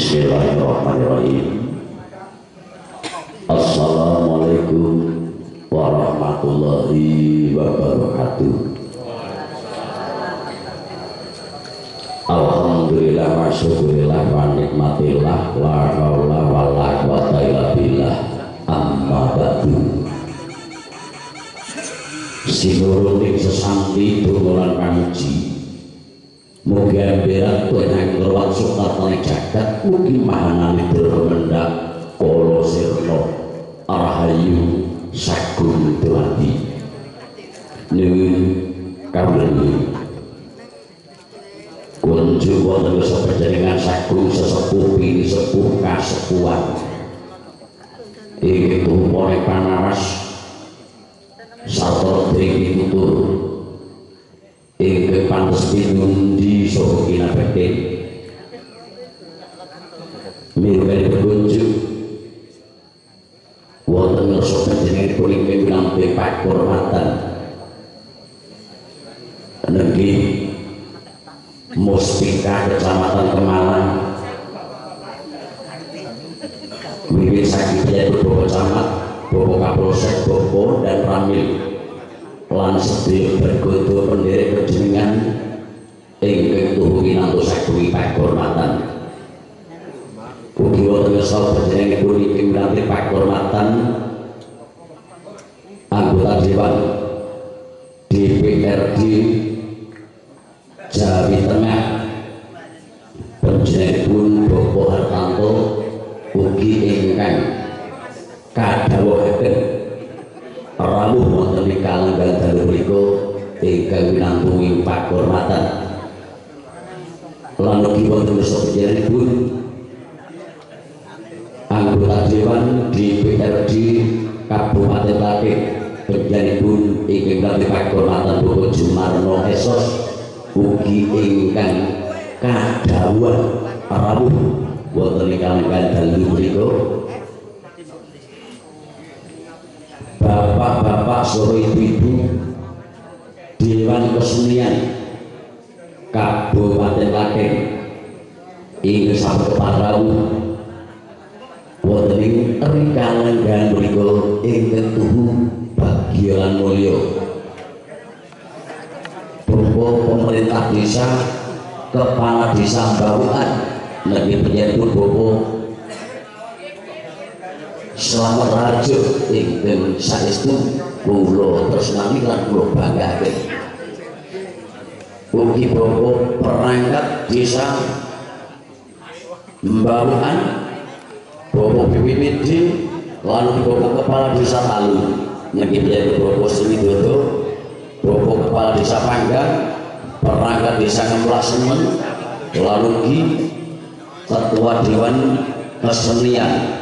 Bismillahirrahmanirrahim. Assalamualaikum warahmatullahi wabarakatuh. Alhamdulillah wa syukurillah wa nikmatillah la haula wa la quwata illa billah. Amma ba'du. Sinuruning sesanti dumulan kamuji mugi ambirat tuhan keluar sukartane jagat mugi mahanani berkemendak kolo sirno arahayu sagung tuwati nuwun kawula kunjuk wonten sepanjenengan sagung sesepuh pini sepuh kasepuhan inggih tumone panaras sarta dene tutur ingkang pantes pinundi saha kinabekti miluwih berkunjung wonten ngarsa panjenengan ingkang nampi pakurmatan negeri Muspika Kecamatan Kemalang wiwit saking Bapak Camat, Bapak Kapolsek, Bapak dan Ramil lan sedaya bergodo pendherek panjenengan ingkang tuhu kinantos saking pakurmatan. Ugi wonten saha panjenenganipun ingkang nampi pakurmatan anggota Dewan DPRD Jawa Tengah panjenenganipun Bapak Hartanto ugi ingkang kadhawuhaken rawuh wonten ing kalenggan dalu punika ingkang winantungi pakurmatan lan ugi wonten sapanjenenganipun anggota Dewan DPRD Kabupaten Klaten panjenenganipun ingkang nampi pakurmatan Bapak Jumarno Esos ugi ingkang kadhawuh rawuh wonten ing kalenggan dalu punika. Bapak-bapak saha ibu-ibu Dewan Kesenian Kabupaten Klaten ingkang sampun keparawuh wonten ing kalenggan punika ingkang tuhu bagya lan mulya Bapak pemerintah desa Kepala Desa Mbawukan negeri penyentuh Bapak Selamat Rajo ingkang saestu kula tresnani lan kula banggakaken. Ugi Bapak perangkat desa Mbawukan, Bapak PPPD lan Bapak Kepala Desa Talu nggih Bapak Sriwidodo, Bapak Kepala Desa Panggang, perangkat desa Ngemplasemen lan ugi Ketua Dewan Kesenian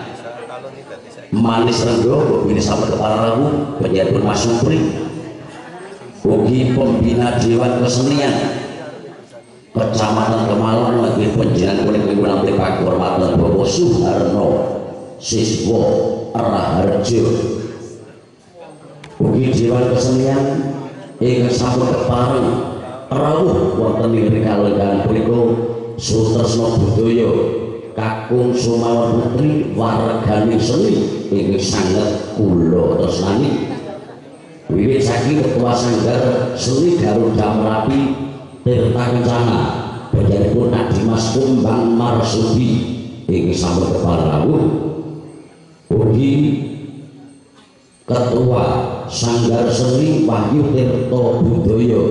Manis Renggo ini sampai kepala rawuh penjadun Mas Supri ugi pembina Dewan Kesenian Kecamatan Kemalang lagi penjinan kuning nampi pakurmatan Bapak Suharno Siswo Raharjo ugi Dewan Kesenian ingkang sampun kepareng rawuh wonten ing kalenggan punika Sutresno Budaya Kakung Sumawon Putri warganing seni ingkang sanget kula tresnani wiwit saking Ketua Sanggar Seni Garuda Merapi Tirta Kencana panjenenganipun Adimas Kumbang Marsudi ingkang sampun keparawuh ugi Ketua Sanggar Seni Wahyu Tirta Budaya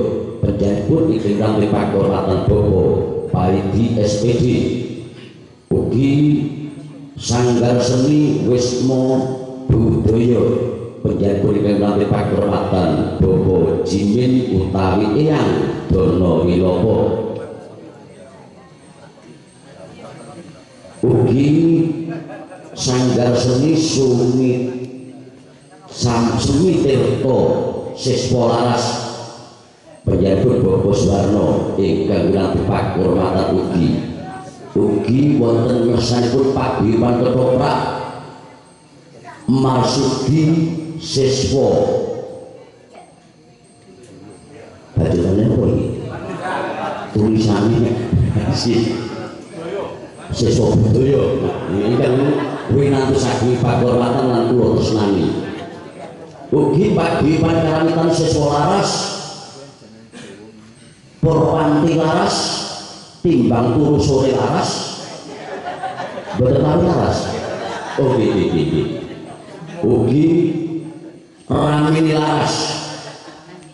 panjenenganipun ingkang nampi pakurmatan Bapak Paidi SPD ugi Sanggar Seni Wismo Budaya panjenenganipun ingkang nampi pakurmatan Bapak Jimin utawi Eyang Dono Wilopo ugi Sanggar Seni Sumi Tirto Siswa Laras panjenenganipun Bapak Suwarno ingkang nampi pakurmatan ugi wonten ngersanipun Pak Biman Ketoprak Marsudi Siswa bajulannya apa ini tulisannya siswa budaya ingkang winantos saking pakurmatan lan kula tresnani. Ugi paguyuban karamitan siswa laras Purwanti laras timbang turu sore laras boten laras. Ugi Ramini laras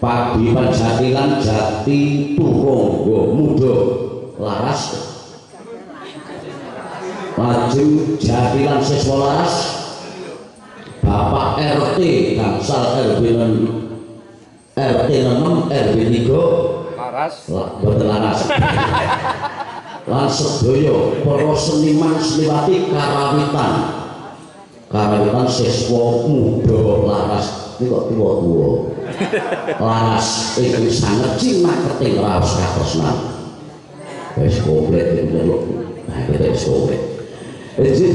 paguyuban Jatilan Jati Turangga Muda laras laju Jatilan siswa laras Bapak RT Gangsal RW 6 RW 3 laras boten laras lan sedaya para seniman seniwati karawitan siswa muda laras iki kok tuwa-tuwa laras iki sanget cimaketing raos katresnan wis komplit iki lho wis komplit iki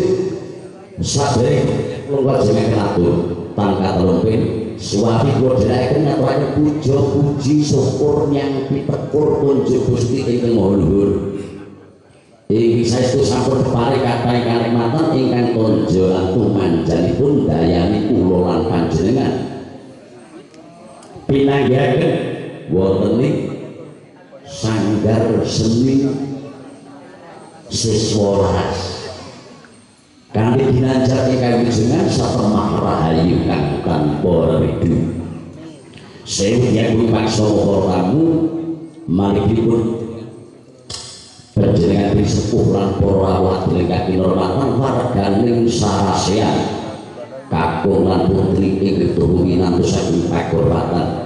sadherek kula jenengan atur tangka telumping suwati kula dherekaken ngaturaken puja puji syukur nyang pitekur kunjuk Gusti ingkang Maha Luhur. Iki saestu sampun paring kathah kanikmatan ingkang konjo tumanjanipun dayani kula lan panjenengan. Pinanggihaken wonten ing sanggar seni siswa laras. Kanthi ginanjar ingkang wijenengan satemah rahayu kang tanpa ridu. Sewu nyambung paksa tamu malihipun panjenengan sepuh lan para awak ingkang kinurmatan warganing sarasean kakung lan putri ing tuwuhinantos saking pakurmatan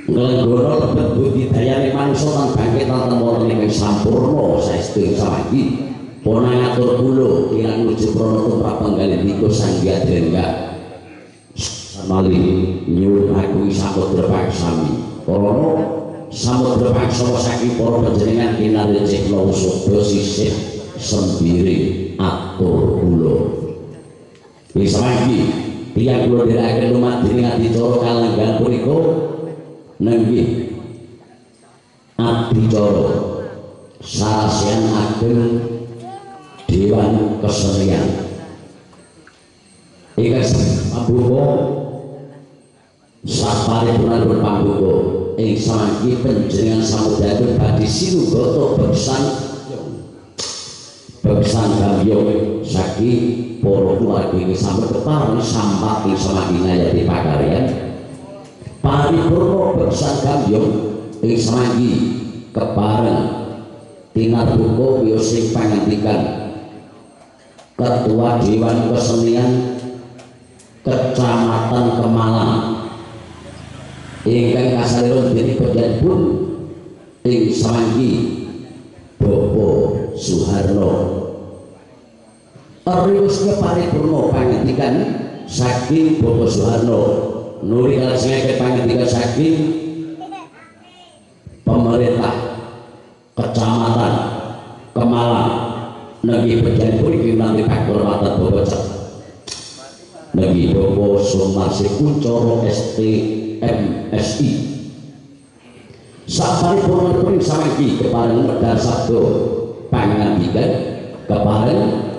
nglenggara lebet budidayane mangsa lan bangkitan temurun ingkang sampurna saestu samanggi pun ngatur kula kirang nuju prana tumrap panggalihipun Sang Hyang Drenggah samali nyuwun aku samudra paksami para samudra paksama saking para panjenengan kinarejeh lawuh sisih sembiri atur kula wis samanggi tiyang kula dherekaken lumadhening adicara kalenggan punika nenggih adicara sarasean ageng Dewan Kesenian ingkang pambuka saparipurna pambuka ing samanggi panjenengan samudra badhe sinunggata beksan gambyong saking para keluarga ingkang sampun kepareng sampati samanggi ngayati pakaryan paripurna beksan gambyong ing samanggi kepareng tinarbuka wiyosing pangandikan Ketua Dewan Kesenian Kecamatan Kemalang ingkang kasalipun dening panjenenganipun ing samanggi Bapak Suharno riwesnya paripurna pangandikan saking Bapak Suharno nuli kalajengaken pangandikan saking pemerintah Kecamatan Kemalang nggih panjenengan iki nami pakurmatan Bapak nggih Bapak Sumarsi Kuncoro ST MSI saparipurna samanggi kepareng medal sabda pangandikan kepareng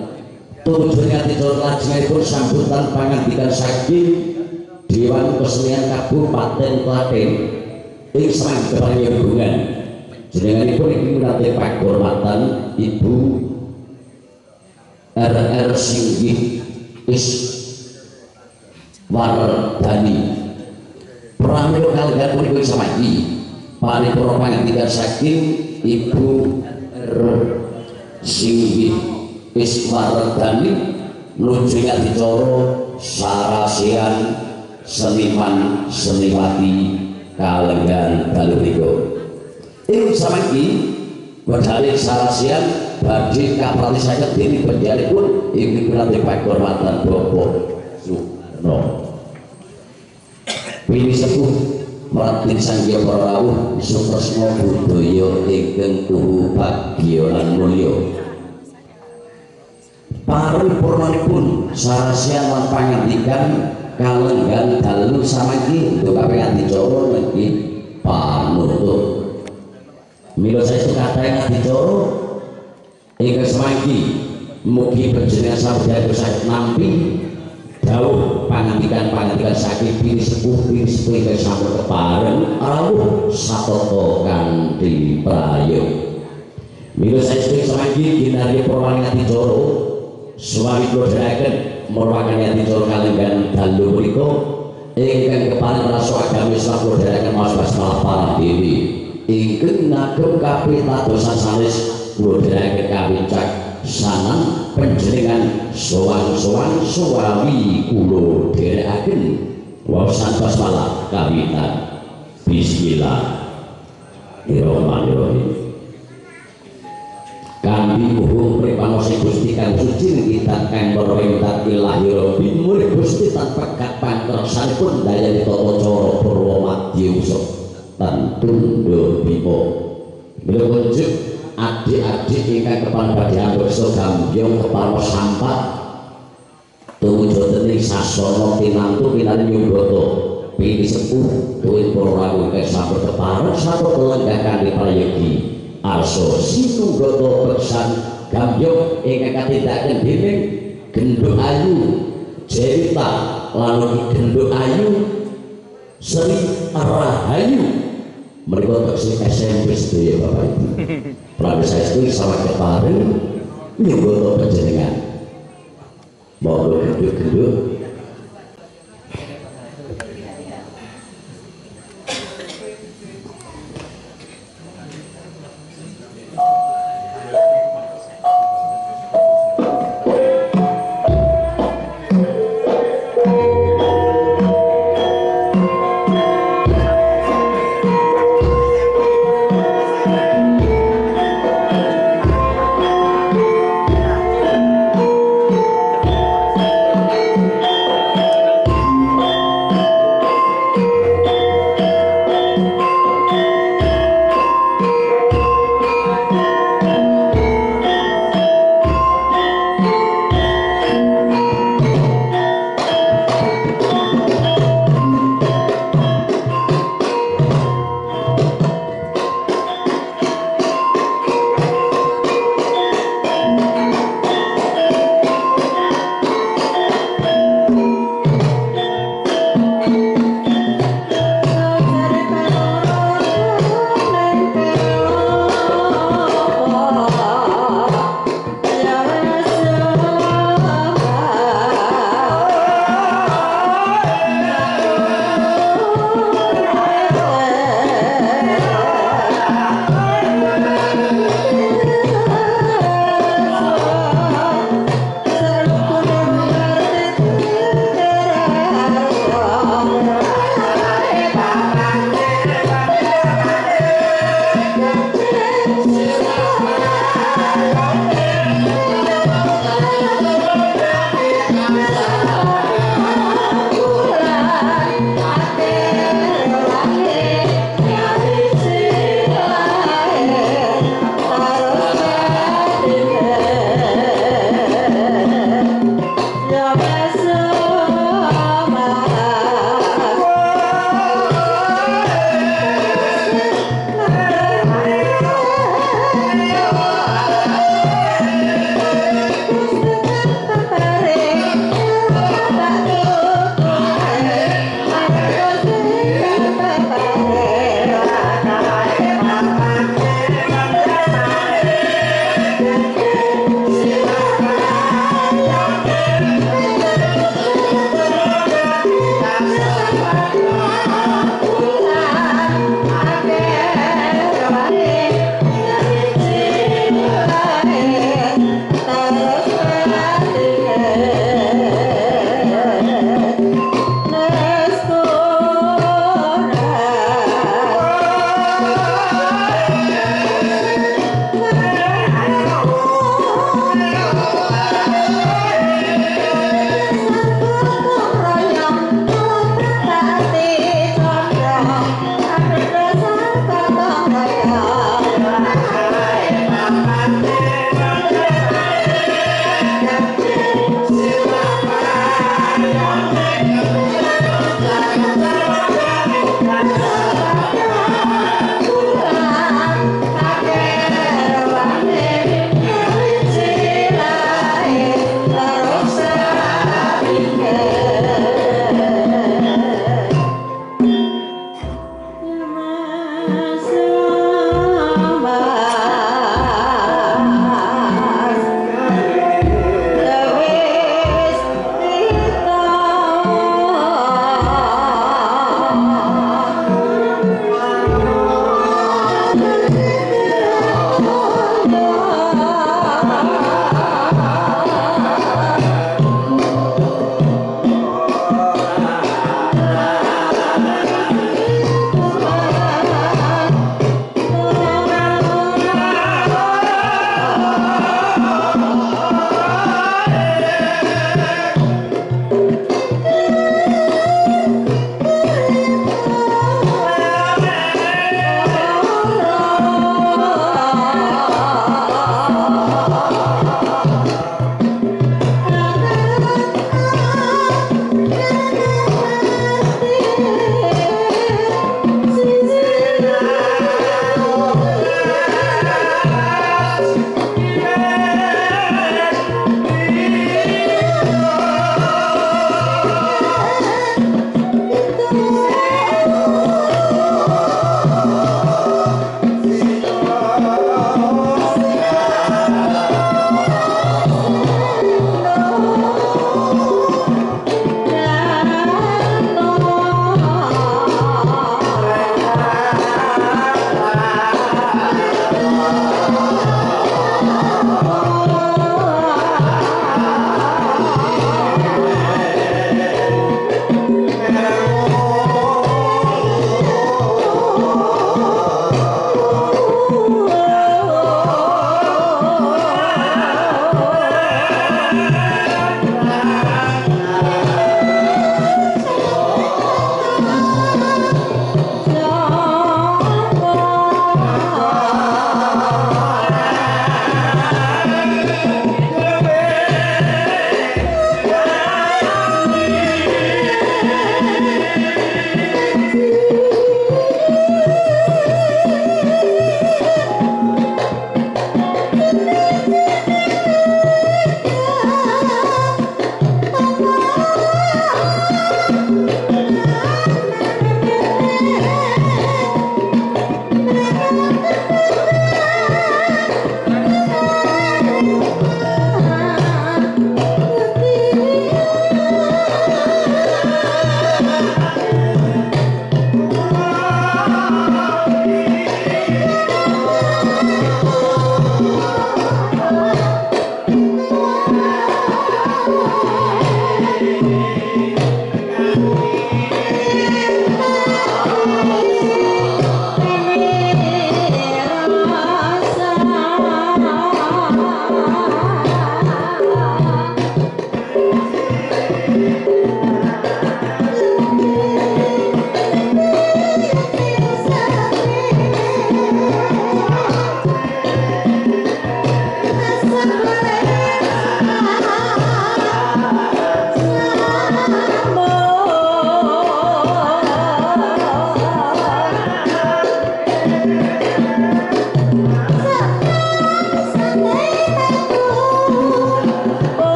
tujuan adicara lajengipun sambutan pangandikan saking Dewan Kesenian Kabupaten Klaten ing samanggi kepareng hubungan jenenganipun iki nate pakurmatan Ibu RR Singgih Iswardani pramila kalenggan punika samanggi paripurna pangandikan saking Ibu R Singgih Iswardani nuju adicara sarasean seniman seniwati kalenggan dalu punika ing samanggi wedhale sarasean badhe kapratisaken dening panjenenganipun ing piranti pakurmatan Bapak Suharno Wini sepuh Raden Sanggya Rawuh Sutresna budaya ingkang tuhu bagya lan mulya paripurnanipun sarasean lan pangandikan kalenggan dalu samanggi ndhokaken adicara nggih panutup mila saestu kathah adicara ingkang semanggi mugi panjenengan sabda saged nampi dawuh pangandikan saking bini sepuh ingkang sampun kepareng rawuh satata kanthi prayoga. Mila saestu semanggi kinarya prawan adicara suwami kula dherekaken merupakan adicara kalenggan dalu punika ingkang kepareng rasa agami Islam kula dherekaken Mas Basmalah Paradewi ingkang ngagem kapitadosan sanes kula dherekaken kawincak sanan panjenengan sowan-sowan suwami kula dherekaken waosan basmalah kawitan. Bismillahirrahmanirrahim. Kami muhung pripanosi Gusti kang suci kita kang perwentat ilahi rabbi murid Gusti tanpa kat pangkersanipun daya tata cara purwa madya usep tantundha bima. Mila kunjuk adik-adik ingkang kepala badhe anggota gambyong kepala sampat tumuju dening sasana tinantu pinali nyumbata pini sepuh duwin para rawuh ingkang sampun kepareng sampun lenggahkan prayogi arso sinunggata beksan gambyong ingkang katindakaken dening Genduk Ayu Jerita lan Genduk Ayu Sri Rahayu menika teksih SMP sedaya Bapak Ibu. Prabu saestu sawet kepareng nyumbata panjenengan. Monggo genduk-genduk.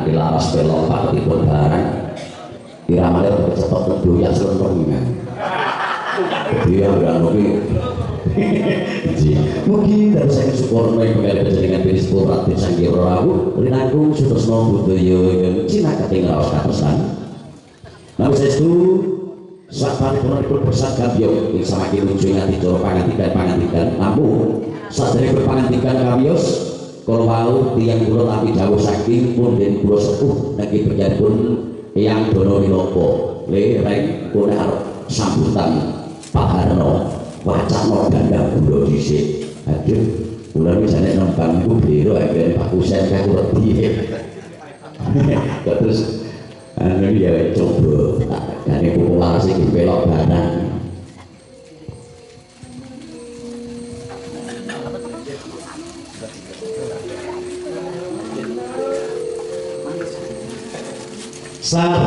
nanti laras pelong pak dipun barang iramane cetok doyan selentong dia nggak mungkin dari saya syukur naik mengalami dengan bisnis purat di Sanggir Rabu Rinanggung Sutresno Budoyo Cina ketinggalan katasan namun saya itu saat paripurna ikut bersangka biok yang semakin lucu ingat itu pangantikan namun saat dari berpangantikan kabios kalau mau tiang bulan tapi jauh saking pun dan bulan sepuh lagi berjalan pun yang dono wilopo lereng kuda sambutan Pak Harno wacana ganda bulo dhisik aduh kula wis nek nembang iku biro akhirnya Pak Husen aku wedi terus anu ya coba gane populasi iki pelok barang Oh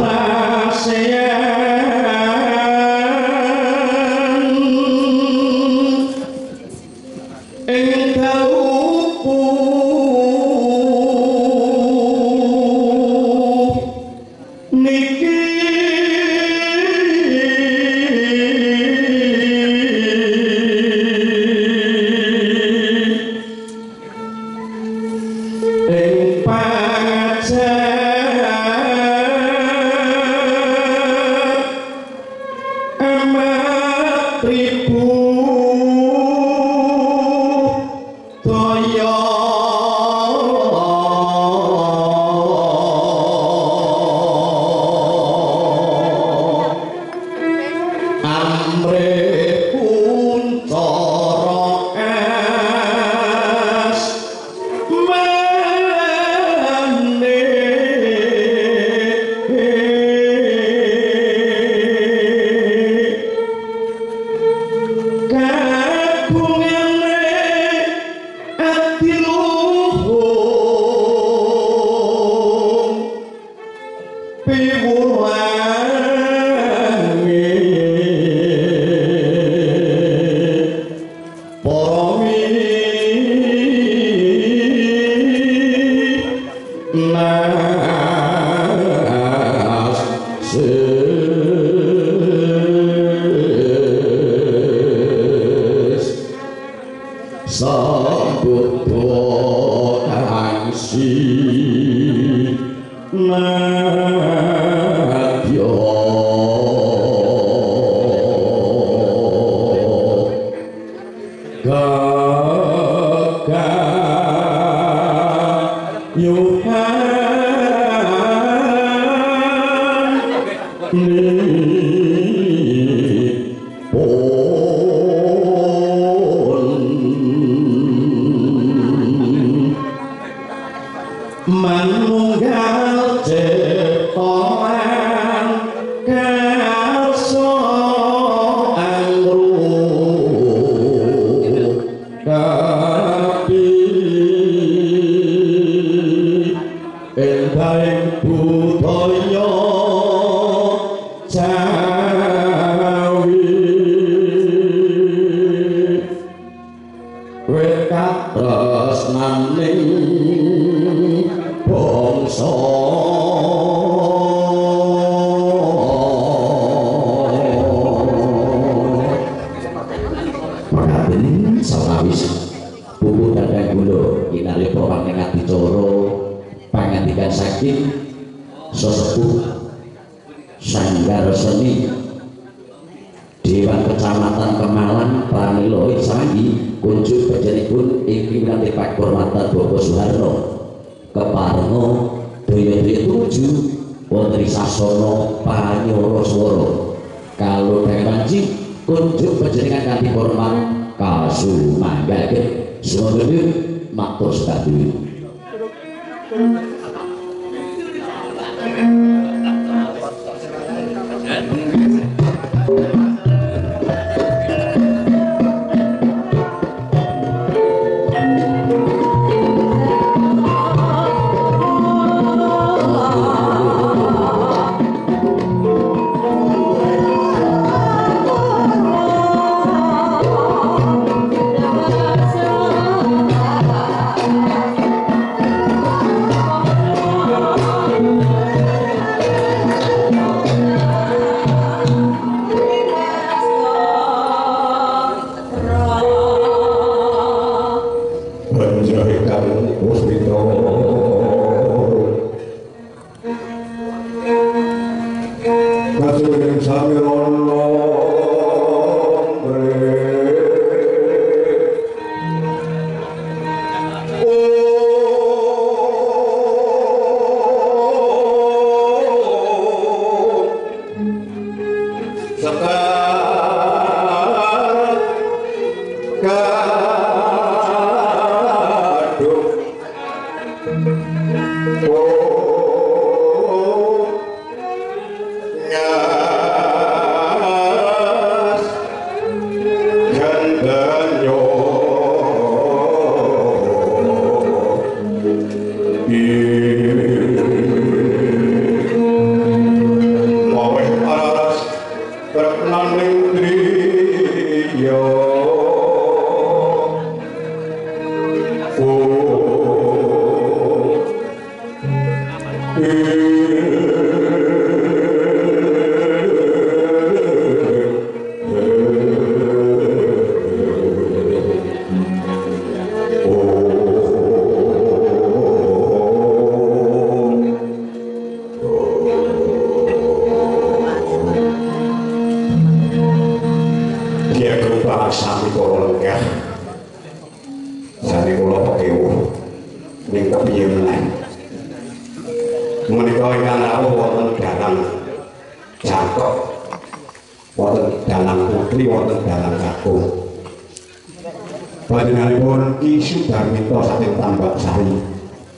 Panjenenganipun Ki Sudarmito saking Tambak Sari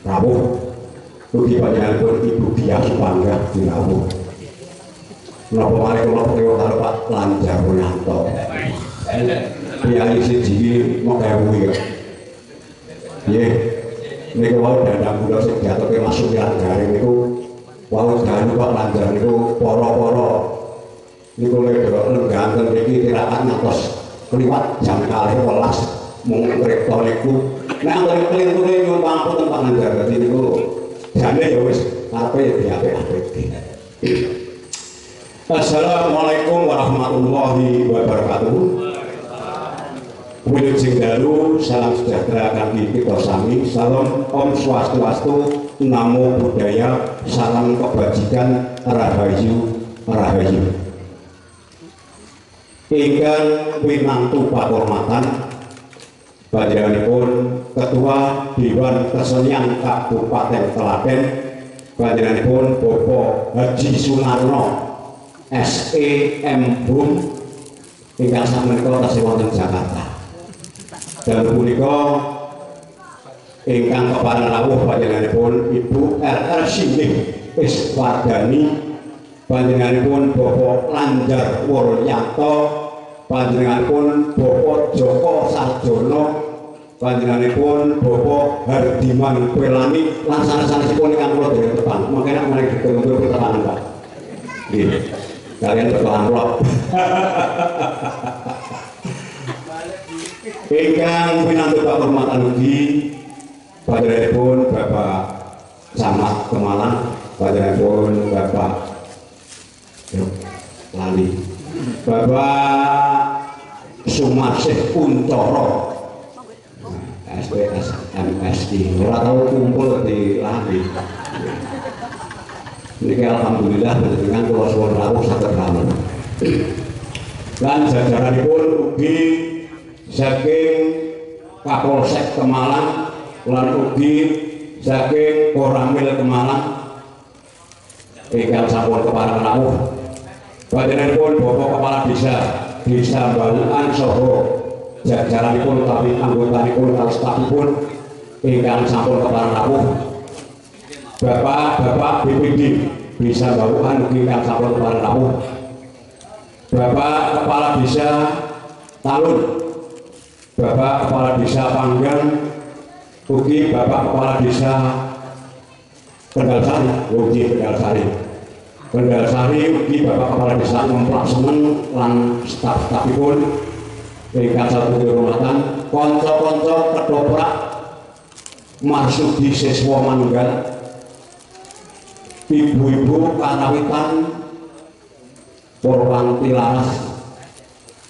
rawuh. Ugi panjenenganipun Ibu Diah Supanggah dirawuh. Menapa malih kula priyo karo Pak Lanjar Wonanto. Priyayi siji mok ewu ya. Nggih. Niku wau dandang kula sing diatoke Mas Suryat Garing niku wau dalu Pak Lanjar niku para-para niku lek lengganten iki tirakat ngantos kliwat jam 12:00 mung kripto niku nek keliru nyuwun pangapunten Pak Lanjar dadi niku jane ya wis karepe diapik-apike. Assalamualaikum warahmatullahi wabarakatuh. Wilujeng dalu salam sejahtera kangge kita sami. Salam Om Swastiastu, Namo Buddhaya, salam kebajikan, rahayu rahayu. Ingkang winantu pakurmatan panjenenganipun Ketua Dewan Kesenian Kabupaten Klaten, panjenenganipun Bapak Haji Sunarno SEM Bum ingkang sakmenika tasih wonten Jakarta. Dan punika ingkang kepareng rawuh panjenenganipun Ibu RR Singih Iswardani, panjenenganipun Bapak Lanjar Wuryanto, panjenenganipun Bapak Joko Sarjono, panjenenganipun Bapak Hardiman Pelani, lan sanes-sanesipun ingkang kula dereng tepang. Mangke nek menawi ditutur keterangan Pak. Nggih. Kalian berdoa amplop. Ingkang pinantu pakurmatan ugi panjenenganipun Bapak Camat Kemalang, panjenenganipun Bapak lali Bapak Sumarsih Kuncoro SPS MSI ora tau kumpul di lali. Niki alhamdulillah panjenengan kula suwun rawuh saged rampung. Lan jajaranipun ugi saking Kapolsek Kemalang lan ugi saking Koramil Kemalang ingkang sampun kepareng rawuh. Panjenenganipun Bapak Kepala Desa Balukan saha jajaranipun utawi anggotanipun lan stafipun ingkang sampun kepareng rawuh. Bapak BPD Desa Balukan ingkang sampun kepareng rawuh. Bapak Kepala Desa Talun, Bapak Kepala Desa Panggang, ugi Bapak Kepala Desa Kendal Sari, ugi Kendal Sari, ugi Bapak Kepala Desa Ngemplak Semen lan staf-stafipun ingkang sampun dihormatan, kanca-kanca ketoprak Marsudi Siswa Manunggal, ibu-ibu karawitan Purwanti Laras,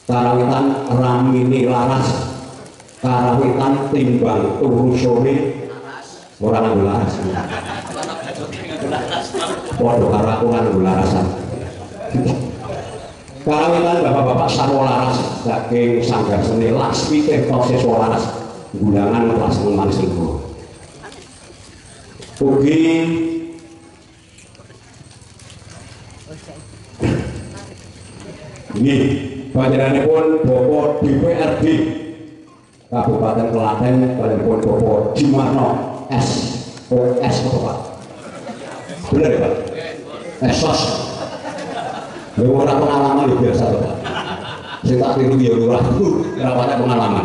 karawitan Ramini Laras, karawitan Timbang Turu Sore, orang nganggo laras. Padha karo aku nganggo larasan. Karawitan bapak-bapak sarwa laras saking Sanggar Seni Laswi Tirta Siswa Laras, Gulangan kelas 6 Singgo. Ugi Nggih, panjenenganipun Bapak DPRD Kabupaten Klaten panjenenganipun Bapak Jimarno SOS Pak. Bener ya Pak? SOS. Lha ora pengalaman ya biasa to Pak. Sing tak tiru ya ora banyak pengalaman.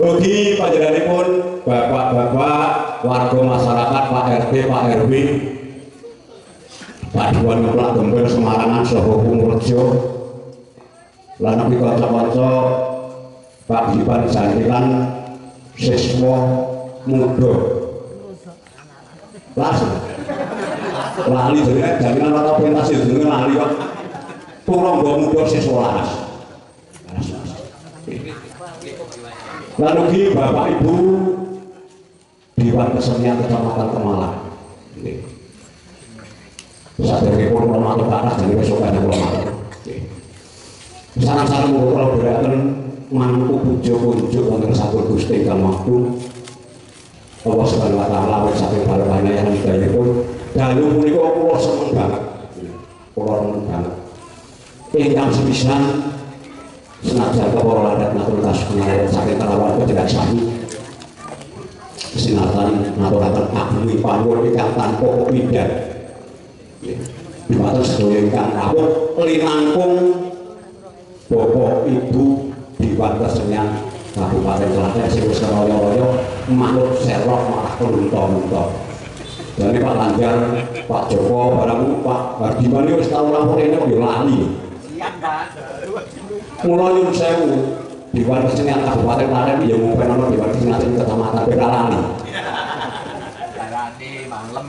Ugi panjenenganipun bapak-bapak warga masyarakat Pak RT Pak RW Pak Dewan Ngeplak Gembel Semarangan saha Pungrejo lan ugi kanca-kanca Pak Dipan Jantilan siswa muda lali jenenge jaminan atau pentas jenenge lali Pak Purangga Muda siswa laras lan ugi Bapak Ibu Dewan Kesenian Kecamatan Kemalang. Saderengipun kula matur kathah jenenge sokane kula matur. Sareng-sareng kula beraken mantu puja kunjuk wonten sampun Gusti ingkang Maha Allah Subhanahu wa taala awit saking barokahane yang hidayahipun dalu punika kula seneng banget. Kula seneng banget. Ingkang sepisan senajan kepala adat naturalitas pengaruh saking kalawarga tidak sami sinartan naturaken agunging panuwun ingkang tanpa kepindhan dumateng sedaya ingkang rawuh linangkung Bapak Ibu Dewan Kesenian Kabupaten Klaten sing wis kaya-kaya manut serok malah kelunta-lunta dene Pak Lanjar Pak Joko barang Pak Hardiman wis tau lapor rene kok yo lali siap Pak. Mula nyuwun sewu Dewan Kesenian Kabupaten Klaten ya ngumpen ana Dewan Kesenian Kecamatan Peralani. Peralani malam.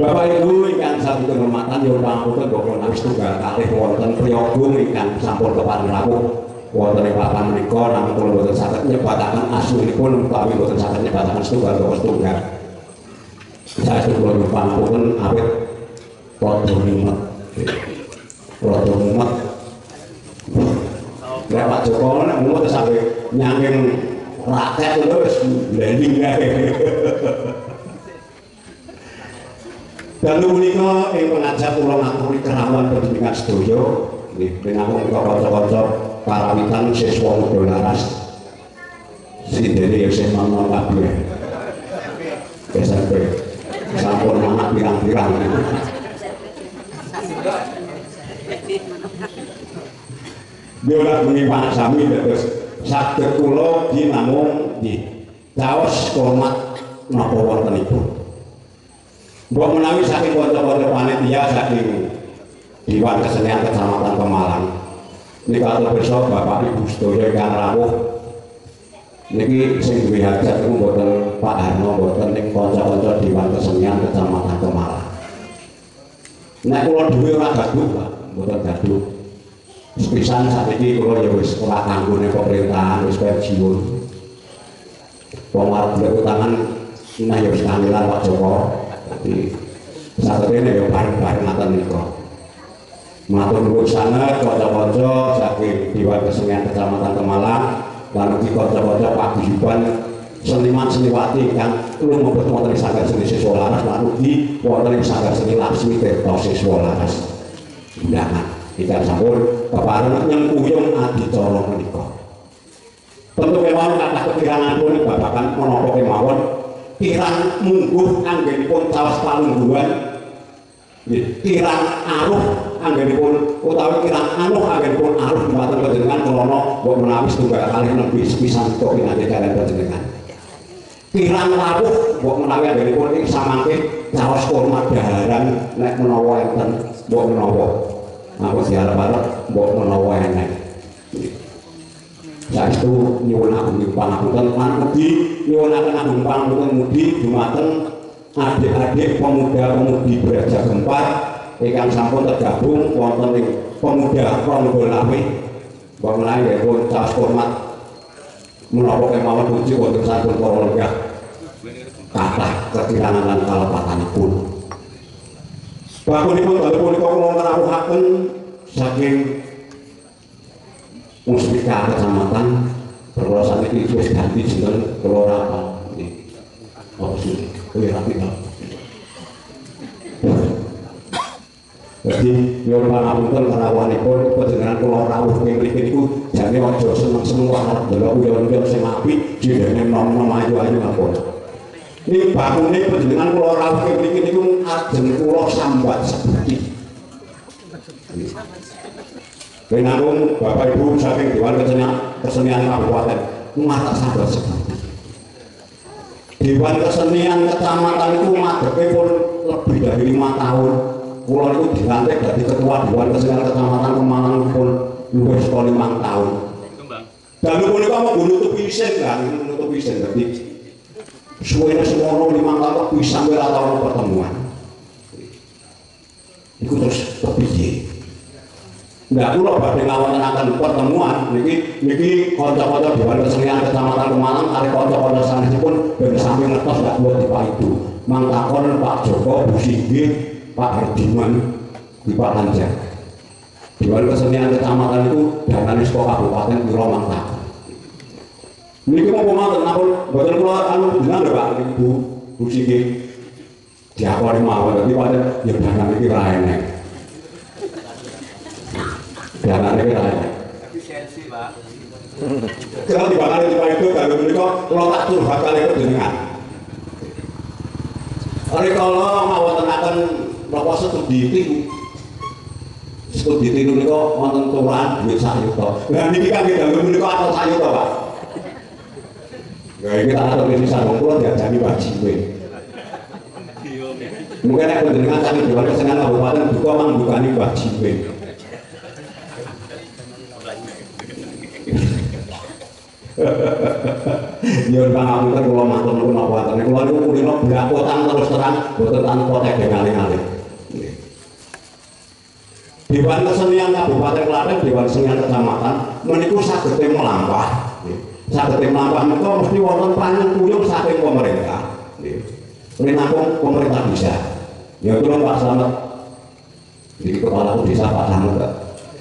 Bapak Ibu ingkang sami kehormatan nyuwun pangapunten Bapak Nawis tunggal kalih wonten priyagung ingkang sampun keparing rawuh wonten ing papan menika namung kula boten saged nyebataken aslinipun utawi boten saged nyebataken setunggal Bapak setunggal. Saestu kula nyuwun pangapunten awit padha nimet. Rada mumet. Lah Pak Joko nek mumet sampe nyangking raket lho wis blending kae. Dalu menika ing pengajap kula ngaturi kerawuhan pendidikan sedaya nggih pinangun kanca-kanca karawitan siswa muda laras. Sindene isih mamang kabeh. SMP. Sampun anak pirang-pirang. Biola bengi panas sami terus saged kula dinamung nggih caos hormat napa wontenipun. Mbok menawi saking kanca-kanca panitia saking Dewan Kesenian Kecamatan Kemalang nika atur pirsa Bapak Ibu sedaya ingkang rawuh niki sing duwe hajat niku mboten Pak Harno mboten ning kanca-kanca Dewan Kesenian Kecamatan Kemalang. Nek kula dhewe ora gaduh Pak, mboten gaduh. Sepisan saiki kula ya wis ora kanggone pemerintahan wis pensiun. Wong arep golek utangan nah ya wis kangelan Pak Joko. Dadi sakjane ya bareng-bareng ngaten nika. Matur nuwun sanget kanca-kanca saking Dewan Kesenian Kecamatan Kemalang lan ugi kanca-kanca paguyuban seniman seniwati ingkang lumebet wonten ing Sanggar Seni Siswa Laras lan ugi wonten ing Sanggar Seni Laksmi Tirta Siswa Laras. Undangan kita sampun kepareng nyengkuyung adicara menika. Tentu kemawon kathah kekiranganipun babagan menapa kemawon kirang mungguh anggenipun caos palungguhan. Nggih, kirang aruh anggenipun utawi kirang anuh anggenipun aruh dhumateng panjenengan krana mbok menawi setunggal kalih nembe sepisan to kinanti kaliyan panjenengan. Kirang rawuh mbok menawi anggenipun ing samangke caos hormat daharan nek menawa enten mbok menawa aku diarep-arep mbok menawa enek. Saestu nyuwun agung pangapunten lan ugi nyuwunaken agung pangapunten mugi dumateng adik-adik pemuda-pemudi Braja Gempar ingkang sampun tergabung wonten ing Pemuda Pronggolawe mbok menawi nggih caos hormat menapa kemawon puji wonten sampun para lenggah kathah kekirangan lan kalepatanipun. Bakunipun dalu punika kula ngrawuhaken saking Musbika Kecamatan perkara saniki wis ganti jeneng kula ora apa nggih. Oh sih, kowe rapi ta. Jadi nyuwun pangapunten karawanipun panjenengan kula rawuh ing mriki niku jane aja seneng-seneng wae delok uyon-uyon sing apik jenenge nom-nom ayu-ayu mawon. Ning bangune panjenengan kula rawuh ing mriki niku ajeng kula sambat seputi. Renangung Bapak Ibu saking Dewan Kesenian Kabupaten mata sambat seputi. Dewan Kesenian Kecamatan itu madhepe pun lebih dari 5 tahun. Kula niku dilantik dadi ketua Dewan Kesenian Kecamatan Pemalang pun luwih saka 5 tahun. Dalu punika mau nutupi isin kan, nutupi isin dadi suwene semono 5 tahun bisa ora tau pertemuan. Iku terus kepiye? Nah, kula badhe ngawontenaken pertemuan niki kanca-kanca Dewan Kesenian Kecamatan Pemalang kali kanca-kanca sanesipun ben sami ngertos gak kula dipaidu. Mangkakon Pak Joko Bu Singgih Pak Hardiman di Pak Lanjar. Dewan Kesenian Kecamatan itu danane saka Kabupaten Pura Mangkak. Niki mau ngoten ampun mboten kula anu benar lho Pak Ibu Bu Singgih. Diakoni mawon dadi pancen ya danane iki ra enek. Danane iki ra enek. Efisiensi, Pak. Kalau dibakar di itu kalau menika kula tak curhat kali panjenengan. Rikala ngawontenaken napa studi niku. Studi niku nika wonten kelurahan duit sayuta. Lah niki kan dalem menika atus sayuta, Pak. Lah iki tak atur dene sareng kula diajani wajibe. Mungkin nek panjenengan saking Dewan Kesenian Kabupaten duka mangbukani wajibe. Ya pangapunten kula matur nuwun napa wonten kula niku kulino blakotan terus terang boten tanpa tegeng-aling-aling. Dewan Kesenian Kabupaten Klaten, Dewan Kesenian Kecamatan meniku saged mlampah. Saged mlampah menika mesti wonten panyengkuyung saking pemerintah. Menanggung pemerintah bisa. Ya tolong Pak Slamet. Jadi kepala desa Pak Slamet.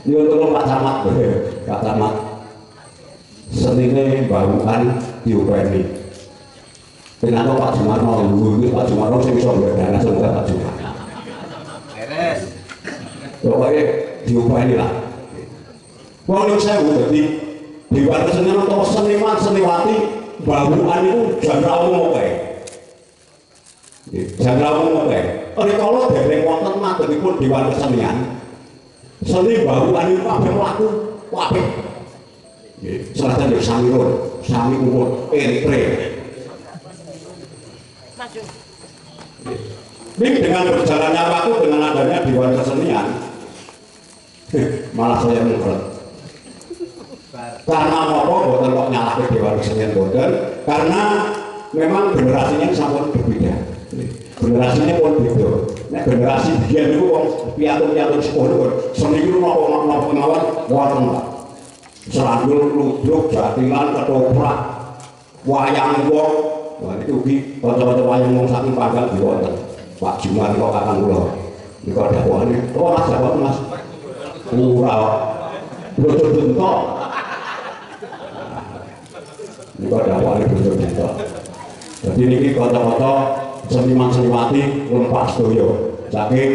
Ya tolong Pak Camat, Pak Camat. Senine bangunan diupeni. Kenapa Pak Jumarno dulu Pak Jumarno sing iso dana semoga Pak Jumarno. Beres. Pokoknya diupeni lah. Wong niku sewu dadi Dewan Kesenian atau seniman seniwati bangunan itu jangka umum kae. Jangka umum kae. Rikala dereng wonten madhenipun Dewan Kesenian. Seni bangunan itu kabeh mlaku apik. Selatan ya sami urut, sami umur, entre. Ini dengan berjalannya waktu dengan adanya Dewan Kesenian, malah saya mengurut. Karena apa? Boten kok nyalahke Dewan Kesenian boten, karena memang generasinya sampun berbeda. Generasinya pun beda. Nek generasi biyen niku wong piatu-piatu sepuh niku seni niku napa mawon wonten. Serandul, ludruk, jatilan, ketoprak, wayang wong. Wah itu ki kanca-kanca wayang wong saking Panggal wonten. Pak Juman kok kakang kula. Niku dakwahane, "Oh Mas, dakwah Mas." Ora. Boten bentok. Niku dakwahane boten bentok. Jadi niki kanca-kanca seniman seniwati lempas sedaya. Saking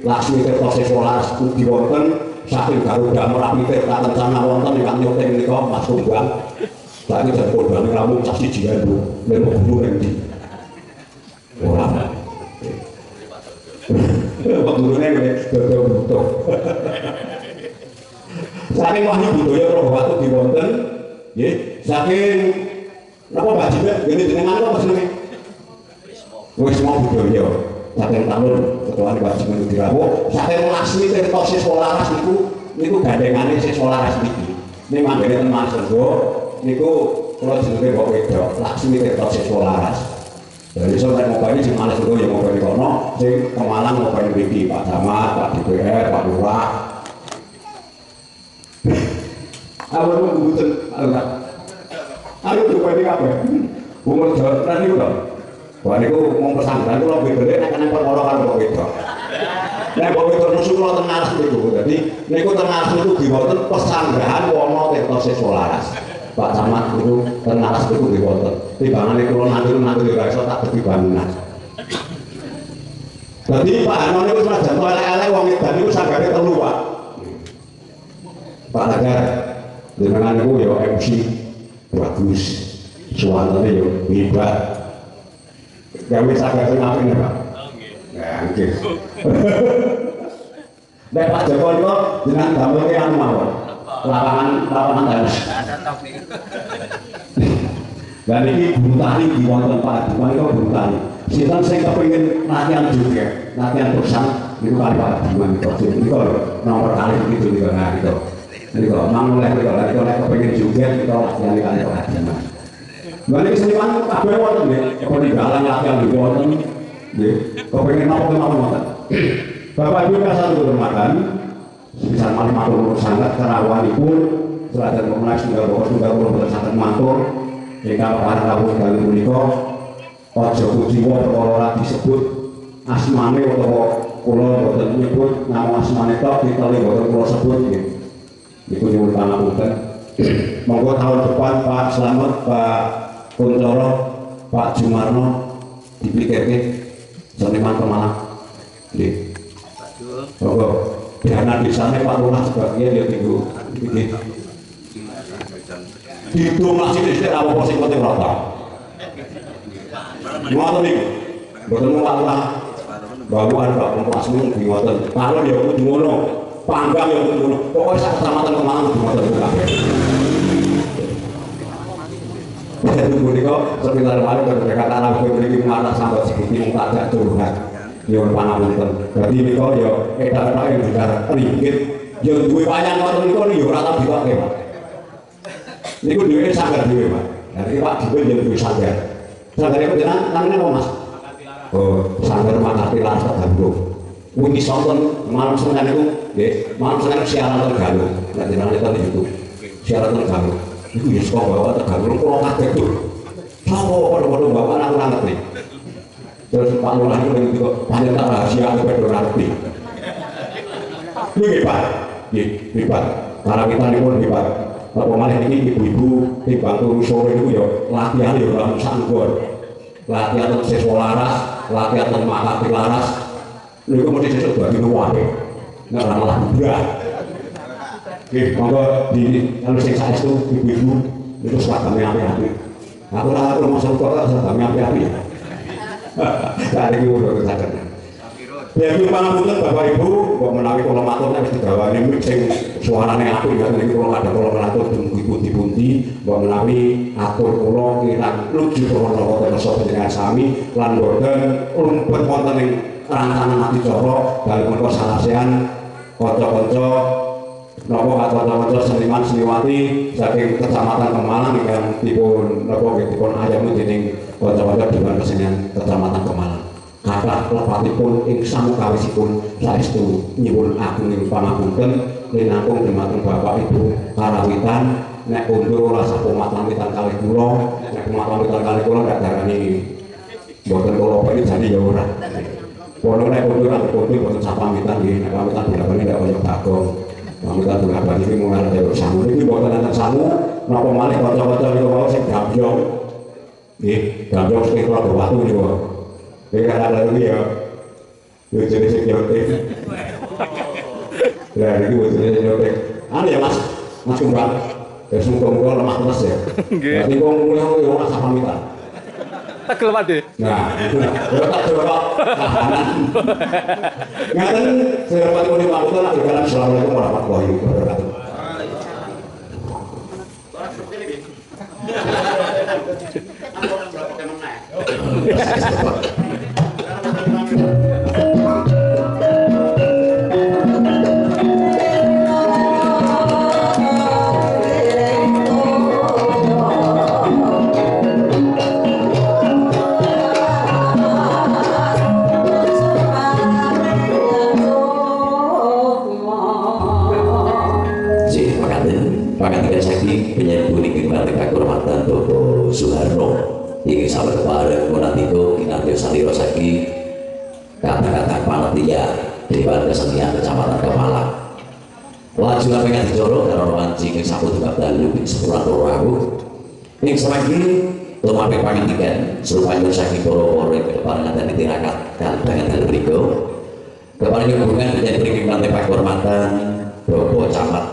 Laksmi Tirta Sekolah studi wonten saking Garuda Merapi Tirta Kencana wonten ingkang nyuting menika Mas Tumbang. Saiki jan kodane rampung cah siji ae lho, nek guru ning ndi. Ora. Kok gurune betul-betul. Saking Wahyu Budaya Prabatu diwonten, nggih, saking napa Mbak Jibril ngene jenengan apa jenenge? Wisma Budaya. Saking tahun ketuaan kewajiban dirawuh saking Laksmi Tirta Siswa Laras niku gandengane Siswa Laras niki. Ning manggene ten Masenggo niku kula jenenge kok wedok Laksmi Tirta Siswa Laras. Dari iso nek ngopeni sing Masenggo ya ngopeni kono, sing Pemalang ngopeni mriki Pak Camat, Pak DPR, Pak Lurah. Awak mboten ayo ngopeni kabeh. Umur jalan niku to. Wah niku wong pesantren kula bedane nek nang perkara karo kok wedok. Nek kok wedok nusu kula teng alas niku. Dadi niku teng alas niku diwonten pesanggrahan Wono Tirta Siswa Laras. Pak Camat niku teng alas niku diwonten. Timbangane kula nanti ora iso tak dadi bangunan. Jadi Pak Anon itu senajan elek-elek wong edan itu sanggane telu Pak. Pak Lagar jenengan niku ya MC bagus. Suarane ya hebat. Gawe saged apik nih Pak. Nah, nggih. Nek Pak Joko niku jenengan damelke anu mawon. Lapangan tenis. Dan ini brutali di wonten Pak Adiman itu brutali. Sinten sing kepengin latihan juga, latihan bersama niku kali Pak Adiman itu. Niku nomor kali begitu niku nah itu. Niku mang oleh niku nek kepengin juga kita latihan kali Pak Adiman. Lha niki seniman kabeh wonten nggih, peninggalan latihan di wonten nggih. Kepengin napa mawon wonten. Bapak Ibu kasih hormatan, bisa matur sangat kerawanipun selatan pemenang tunggal pokok tunggal pulau sangat matur. Jika para rawuh dalem punika aja kuciwa perkara disebut asmane utawa kula boten nyebut nama asmane tok kita boten kula sebut nggih. Niku nyuwun pangapunten. Monggo tahun depan Pak Slamet, Pak Kuncoro, Pak Jumarno dipikirke seniman Pemalang. Nggih. Monggo dana desane Pak Lurah sebagian ya tinggu nggih. Itu masih istilah apa sing penting rata. Ngoten niku. Boten malah bawaan Pak Kompasmu di ngoten. Kalau ya kudu ngono, panggang ya kudu ngono. Pokoke sak kecamatan Kemalang kudu ngoten kabeh. Jadi punika sekitar malih berdekat arah mriki marah sampai segiti mung tak curhat. Nyuwun pangapunten. Dadi nika ya edak-edak yang besar ringgit. Ya duwe wayang ngoten niku ya ora tau dipakai, Pak. Niku dhewe sanggar dhewe, Pak. Jadi Pak dhewe yen duwe sanggar. Sanggar iku jenengan namine apa, Mas? Oh, sanggar Makati Laras Gandung. Wingi sonten malam Senin niku nggih, malam Senin siaran Tegaluh. Nek jenengan nonton di YouTube. Siaran Tegaluh. Iku ya saka bawa Tegaluh kula kabeh tuh. Sapa padha-padha bawa aku ora ngerti. Terus Pak Lurah itu niku pancen tak rahasia aku padha ora ngerti. Nggih, Pak. Nggih, Pak. Karawitanipun nggih, Pak. Apa malah ini ibu-ibu di bangku sore itu ya latihan ya ora sanggur. Latihan teng siswa laras, latihan teng Makati Laras. Niku mesti sesuk bagi wae. Nek ora malah bubrah. Nggih, monggo di anu sing saestu ibu-ibu niku seragame apik-apik. Aku ora masuk kok seragame apik-apik. Lah iki udah kesaken. Ya iki pangapunten Bapak Ibu, kok menawi kula matur nek wis digawani mik sing suarane apik ya niku kula kadang kula matur pundi-pundi, kok menawi atur kula kirang nuju Purwokerto kersa panjenengan sami lan boten lumpet wonten ing rancangan adicara dalem menika salasehan kanca-kanca napa kanca-kanca seniman seniwati saking Kecamatan Kemalang ingkang dipun napa dipun ayamu dening kanca-kanca Dewan Kesenian Kecamatan Kemalang. Kathah lepatipun ing samukawisipun saestu nyuwun agung ing pangapunten linangkung dhumateng Bapak Ibu karawitan nek undur ora sapa pamit-pamitan kalih kula nek pamit-pamitan kalih kula nek darani mboten kula pengen jadi ya ora. Pono nek undur ora undur mboten sapa pamitan nggih nek pamitan bolak-balik nek kaya Bagong. Pamitan bolak-balik iki mung arep ya sangu iki mboten enten sangu napa malih kanca-kanca niku wae sing gambyong. Nggih, gambyong sing kula watu niku. Dengan ada lagi ya, jadi sekiotif. Nah, ini buat jadi sekiotif. Anu ya Mas, Mas Kumbang. Ya semoga lemah terus ya. Nanti kau mulai orang sama pamitan. Tegel Pak De. Nah, itu lah. Tak coba tahanan. Ngaten saya dapat muni pamitan lagi dalam Assalamualaikum warahmatullahi wabarakatuh. Soeharno ingin sabar bareng menantiku kinarjo saliro saki kata-kata panitia Dewan Kesenian Kecamatan Kemalang laju apa yang dijorok karena mancing yang sabut juga dalu sepuluh ragu yang selagi Tumapi panitikan supaya saking poro-poro keparangan dan ditirakat dengan hal berikut keparangan hubungan dengan berikan lantai kehormatan Bapak Camat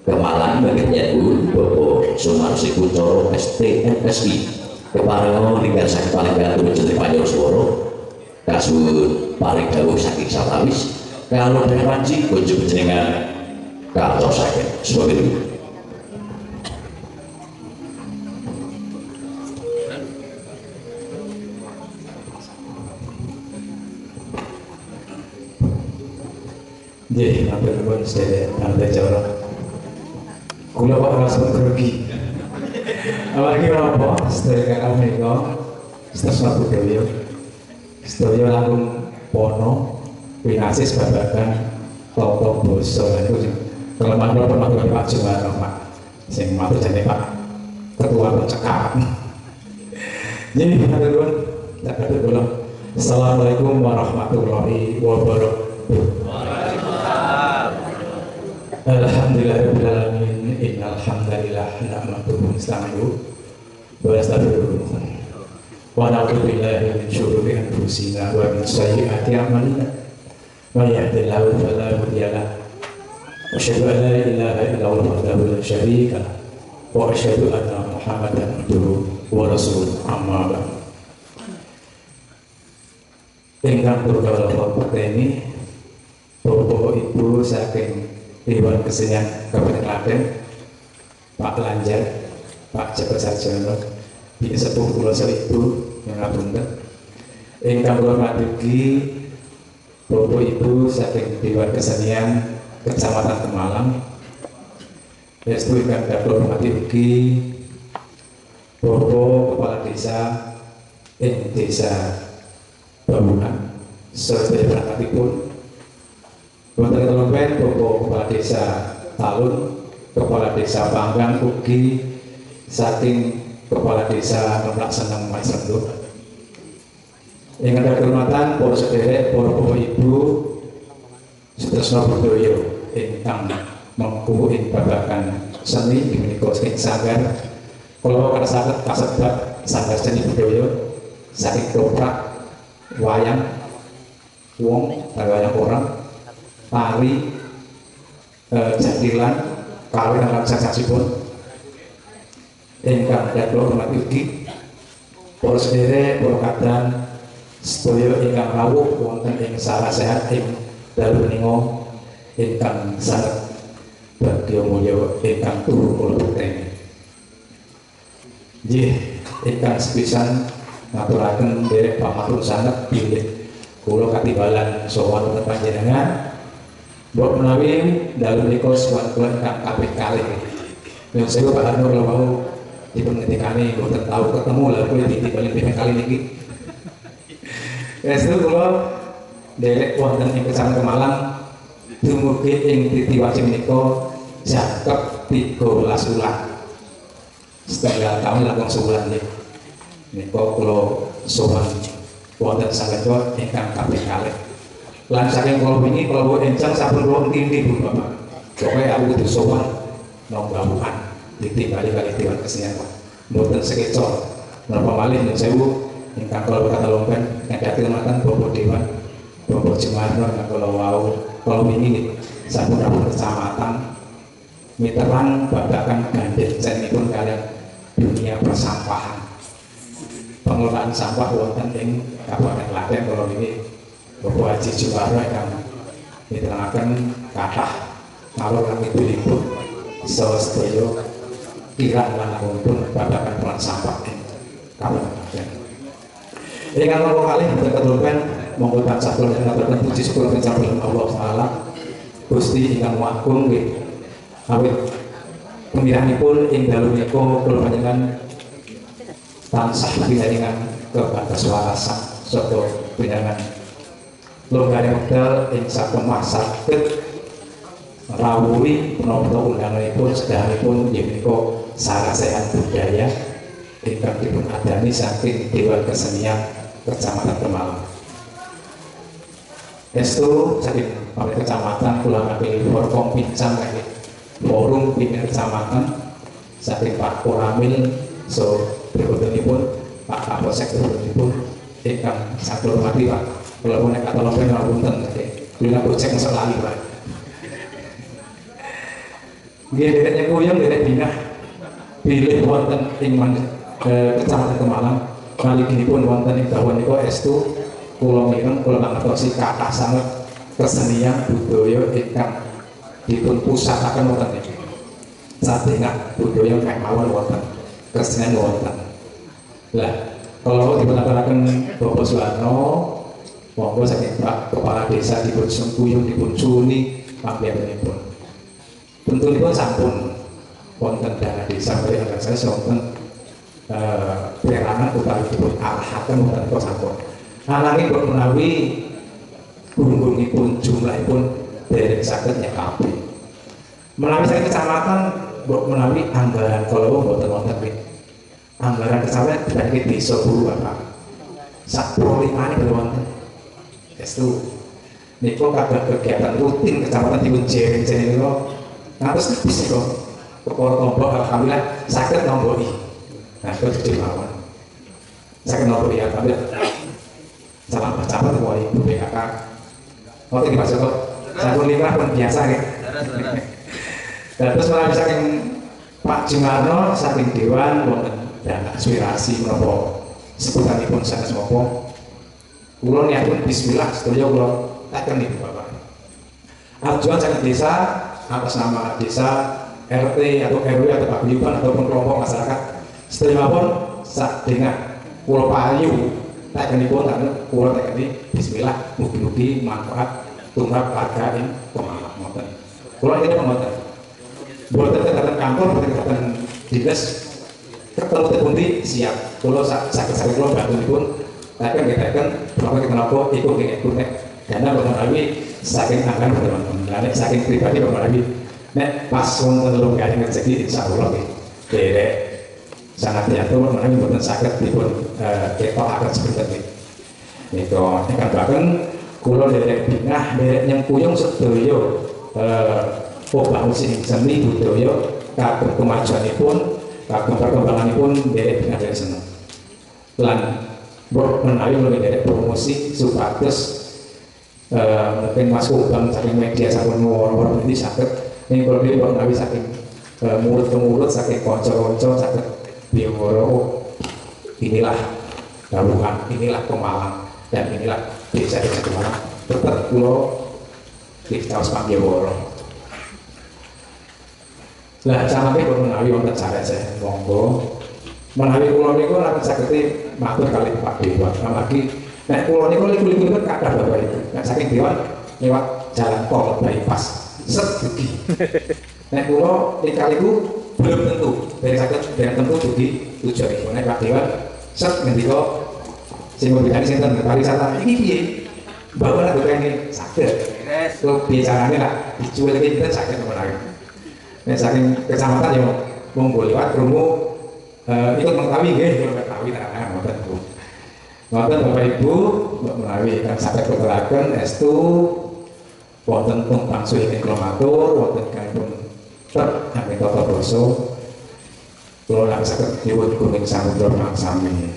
Kemalang bagian Yaitu Bapak Sumarsi Kuncoro STMSI keparangan hingga sakit paling gantung menjadi panjang suara kasut paling jauh saking satawis kalau dari panci kunjung jenengan kalau sakit sebagai itu. Jadi, hampir pun saya nanti jorok. Kula kok langsung grogi. Apalagi apa? Setelah kami kok, setelah budaya, setelah langkung pono, pinasis babakan, toto boso itu. Kalau mantul pernah ke Pak Juwana Pak, sing mantul jadi Pak Ketua Percekap. Jadi, hampir pun tak ada dulu. Assalamualaikum warahmatullahi wabarakatuh. Alhamdulillahirrahmanirrahim. Innal hamdalillah nahmaduhu wa nasta'inuhu wa nastaghfiruh wa na'udzu billahi min shururi anfusina wa min sayyiati a'malina may yahdihillahu fala mudilla lahu wa asyhadu an la ilaha illallah wahdahu la syarika lahu wa asyhadu anna Muhammadan abduhu wa rasuluh amma ba'du. Ingkang kula hormati Bapak Ibu saking Dewan Kesenian Kabupaten Klaten, Pak Lanjar, Pak Joko Sarjono, Bi Sepuh Kula Seribu yang ngapunten. Ingkang kula hormati Bapak Ibu saking Dewan Kesenian Kecamatan Kemalang. Restu ingkang kula hormati ugi Bapak Kepala Desa ing Desa Bawuhan sedaya perangkatipun. Wonten kelompen Bapak Kepala Desa Talun, Kepala Desa Panggang ugi saking Kepala Desa Nolak Seneng Maisrendo. Ingkang kehormatan para sederek, para Bapak Ibu Sutresna Budaya ingkang mengku ing babagan seni menika saking sanggar kula kersakaken kasebat sanggar seni budaya saking ketoprak wayang wong wayang orang tari jadilan kawin lan saksipun ingkang kula hormati ugi para sederek para kadang sedaya ingkang rawuh wonten ing salah sehat ing dalu menika ingkang sanget bagya mulya ingkang turun kula bekteni. Nggih ingkang sepisan ngaturaken derek pamatur sanget bilih kula katimbalan sowan wonten panjenengan. Mbok menawi dalu menika sowan kula ingkang kaping kalih. Yen saya Pak Arno kalau mau dipun ngendikane mboten tau ketemu lha kuwi ditimbali ping kali niki. Restu kula derek wonten ing Kecamatan Kemalang dumugi ing titi wajib menika jangkep 13 wulan. Setengah tahun langkung sebulan nggih. Menika kula sowan wonten saged ingkang kaping kalih. Lan saking kula wingi kula encang sampun kula tindi Bu Bapak. Pokoke aku kudu sowan nang Bawuhan ditimbali kali Dewan Kesenian Pak. Mboten sekecor. Napa malih nyuwun sewu ingkang kula kata lompen ngadaken matan Bapak Dewan Bapak Jumarno ingkang kula wau kula wingi sampun rawuh kecamatan miteran babagan gandhenipun kaliyan dunia persampahan. Pengelolaan sampah wonten ing Kabupaten Klaten kula wingi Bapak Haji Jumarno ingkang miterangaken kathah ngalor ngidulipun saha sedaya kirang langkungipun babagan pengelolaan sampah ing Kabupaten Klaten. Ingkang kula kalih boten ketulpen monggo tansah kula ngaturaken puji syukur kecamatan Allah Taala Gusti ingkang Agung nggih awit pemiranipun ing dalu menika kula panjenengan tansah pinaringan kebatas warasan saha panjenengan longgane wekdal ing sakemah saged rawuhi menapa undanganipun sedahanipun inggih menika sarasehan budaya ingkang dipun adani saking Dewan Kesenian Kecamatan Kemalang. Estu saking Pamit Kecamatan kula ngapil forkom pincang forum pimpinan kecamatan saking Pak Koramil so berikutipun Pak Kapolsek berikutipun ingkang saged hormati Pak. Kula pun nek kata lompen ora punten kula Kapolsek mesti lali Pak. Nggih derek kuyung derek binah pilih wonten ing Kecamatan Kemalang kali pun wonten ing dawuh nika estu kula mireng kula mangertosi kathah sanget kesenian budaya ingkang dipun pusataken wonten niki. Sadengan budaya kemawon wonten kesenian wonten. Lah kalau dipunaturaken Bapak Suwarno monggo saking Pak Kepala Desa dipun sengkuyung dipun suni pambiyanipun. Tentunipun sampun wonten dana desa kaya angkat saya wonten perangan utawi dipun arahaken wonten kok sampun. Ananging kok menawi gunggungipun jumlahipun derek saged nyekapi. Menawi saya kecamatan mbok menawi anggaran kalau mboten wonten anggaran kecamatan dibagi desa guru Bapak. Sak prolimane wonten. Estu niku kabeh kegiatan rutin kecamatan dipun jering-jering niku ngantos habis niku. Kepala tombok alhamdulillah saged nomboki. Nah, itu dimawon. Saged nomboki alhamdulillah. Salam percapat kok Ibu BKK. Oke Pak Joko. Sampun limrah pun biasa nggih. Terus menawi saking Pak Jumarno saking Dewan wonten dana aspirasi menapa sebutanipun sanes menapa. Kula niatipun bismillah sedaya kula taken niku Bapak. Ajuan saking desa atas nama desa RT atau RW atau paguyuban ataupun kelompok masyarakat sedaya pun sak dengan kula payu takenipun kula takeni bismillah mugi-mugi manfaat tumrap warga ing Kemalang ngoten. Kula iki ngoten. Boten ketatan kantor, boten ketatan dinas ketemu pundi siap. Kula saged kula bantunipun taken ngetaken menapa iku kenging nek dana menawi saking angkan teman-teman. Nek saking pribadi menawi nek pas wonten longgaring rezeki insyaallah nggih. Derek sangat diatur menawi boten saged dipun ketokaken seperti ini. Niku nekantaken kula derek binah derek nyengkuyung sedaya obah sing seni budaya kagem kemajuanipun kagem perkembanganipun derek binah derek seneng. Lan menawi menawi derek promosi supados mungkin Mas Kubang saking media sampun ngawur ini saged ning kula menawi saking mulut ke mulut saking kanca-kanca saged biworo inilah Dawuhan, inilah Kemalang dan inilah desa-desa Kemalang tetap pulau di Taos Panggeworo. Lah carane kok menawi wonten cara saya monggo menawi kula niku nek saged matur kali Pak Dewan lagi nek kula niku liku-liku kathah Bapak itu nek saking Dewan lewat jalan tol bypass set dugi nek kula dikaliku belum tentu dari saged dengan tentu dugi tujuan nek Pak Dewan set ngendika sing mbedani sinten pariwisata iki piye bawa lagu kene saged terus bicarane lah dijual iki kita saged menawi nek saking kecamatan ya monggo liwat krungu ikut mengetahui nggih ikut mengetahui nah ngoten Bu. Ngoten Bapak Ibu menawi kan saged ketelaken estu wonten tumpang suwi ing matur wonten kanipun ter kami tata basa kula lan saged nyuwun kuning samudra mangsami.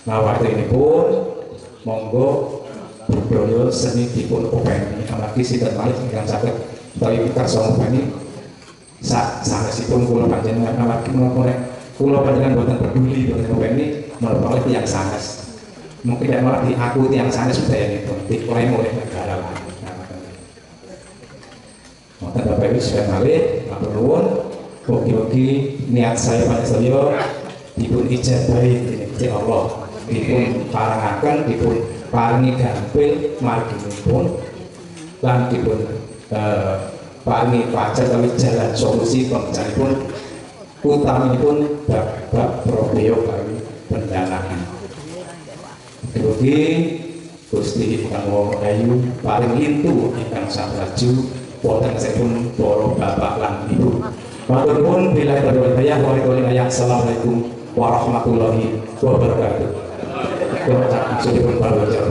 Nah waktu ini pun monggo budaya seni dipun openi amargi sinten malih ingkang saged utawi karsa openi sanesipun kula panjenengan amargi menapa nek kula panjenengan boten peduli boten openi menapa tiyang sanes mungkin nek malah diaku tiyang sanes budayanipun diklaim oleh negara lain. Maka Bapak Ibu sekalian malih matur nuwun mugi-mugi niat saya panjenengan dipun ijabahi dening Allah dipun parangaken dipun paringi gampil marginipun lan dipun paringi pacet kami jalan solusi pembicaripun utaminipun bab probeo kami pendanaan mugi Gusti ingkang Maha Ayu paring lintu ingkang sabraju wonten saipun para bapak lan ibu. Matur nuwun billahi taufiq wal hidayah. Assalamualaikum warahmatullahi wabarakatuh. Sudah berbahagia.